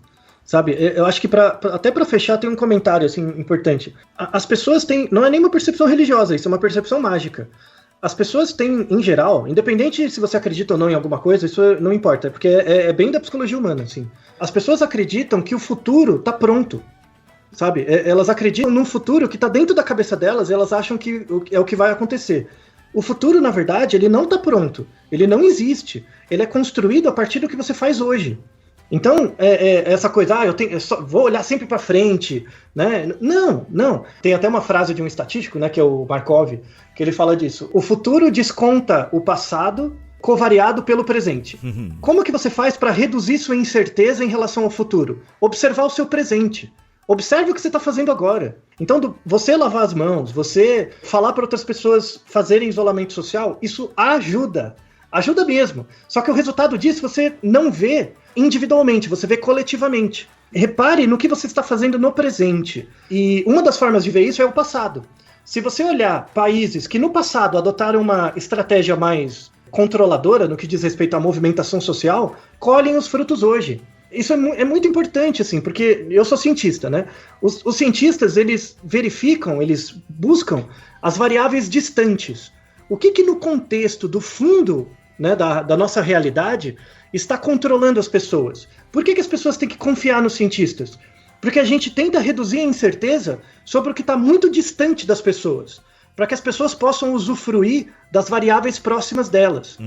Sabe, eu acho que até para fechar tem um comentário assim importante. As pessoas têm, não é nem uma percepção religiosa, isso é uma percepção mágica. As pessoas têm, em geral, independente se você acredita ou não em alguma coisa, isso não importa, porque é bem da psicologia humana, assim. As pessoas acreditam que o futuro tá pronto, sabe? Elas acreditam num futuro que tá dentro da cabeça delas e elas acham que é o que vai acontecer. O futuro, na verdade, ele não tá pronto, ele não existe, ele é construído a partir do que você faz hoje. Então, essa coisa, vou olhar sempre para frente, né? Não. Tem até uma frase de um estatístico, né, que é o Markov, que ele fala disso. O futuro desconta o passado covariado pelo presente. Como que você faz para reduzir sua incerteza em relação ao futuro? Observar o seu presente. Observe o que você está fazendo agora. Então, você lavar as mãos, você falar para outras pessoas fazerem isolamento social, isso ajuda. Ajuda mesmo. Só que o resultado disso você não vê individualmente, você vê coletivamente. Repare no que você está fazendo no presente. E uma das formas de ver isso é o passado. Se você olhar países que no passado adotaram uma estratégia mais controladora no que diz respeito à movimentação social, colhem os frutos hoje. Isso é muito importante, assim, porque eu sou cientista, né? Os cientistas, eles verificam, eles buscam as variáveis distantes. O que no contexto do fundo, né, da nossa realidade está controlando as pessoas? Por que as pessoas têm que confiar nos cientistas? Porque a gente tenta reduzir a incerteza sobre o que está muito distante das pessoas, para que as pessoas possam usufruir das variáveis próximas delas.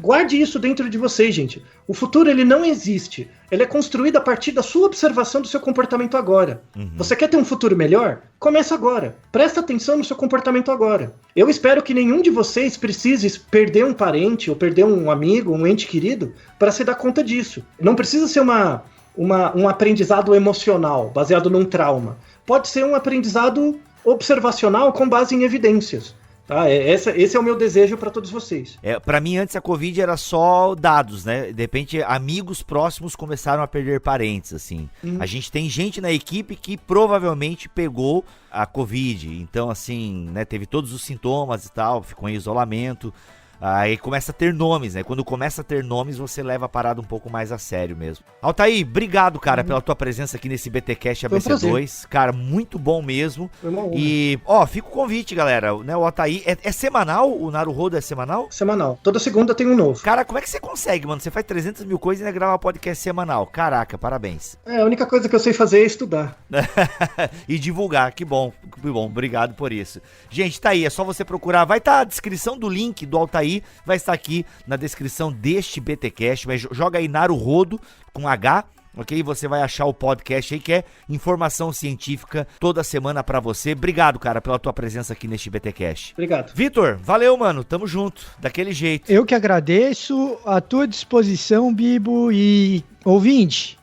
Guarde isso dentro de você, gente. O futuro, ele não existe. Ele é construído a partir da sua observação do seu comportamento agora. Você quer ter um futuro melhor? Começa agora. Presta atenção no seu comportamento agora. Eu espero que nenhum de vocês precise perder um parente, ou perder um amigo, um ente querido, para se dar conta disso. Não precisa ser um aprendizado emocional, baseado num trauma. Pode ser um aprendizado observacional com base em evidências. Tá? Esse é o meu desejo para todos vocês. Para mim, antes a Covid era só dados, né? De repente, amigos próximos começaram a perder parentes, assim. A gente tem gente na equipe que provavelmente pegou a Covid. Então, assim, né? Teve todos os sintomas e tal, ficou em isolamento. Aí começa a ter nomes, né? Quando começa a ter nomes, você leva a parada um pouco mais a sério mesmo. Altair, obrigado, cara, pela tua presença aqui nesse BTcast ABC2. Cara, muito bom mesmo. Foi uma honra. E, fica o convite, galera, né? O Altair, é semanal? O Naruhodo é semanal? Semanal. Toda segunda tem um novo. Cara, como é que você consegue, mano? Você faz 300 mil coisas e ainda grava podcast semanal. Caraca, parabéns. A única coisa que eu sei fazer é estudar. E divulgar, que bom, obrigado por isso. Gente, tá aí, é só você procurar, vai estar a descrição do link do Altair, vai estar aqui na descrição deste BTcast, mas joga aí Naruhodo com H, ok? Você vai achar o podcast aí, que é informação científica toda semana pra você. Obrigado, cara, pela tua presença aqui neste BTcast. Obrigado. Vitor, valeu, mano, tamo junto, daquele jeito. Eu que agradeço, à tua disposição, Bibo, e ouvinte,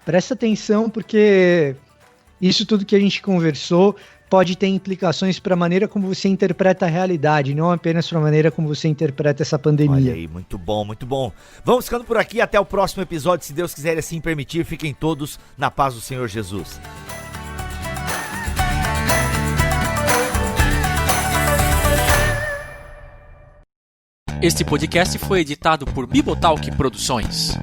presta atenção porque isso tudo que a gente conversou pode ter implicações para a maneira como você interpreta a realidade, não apenas para a maneira como você interpreta essa pandemia. Olha aí, muito bom, muito bom. Vamos ficando por aqui, até o próximo episódio, se Deus quiser e assim permitir. Fiquem todos na paz do Senhor Jesus. Este podcast foi editado por Bibotalk Produções.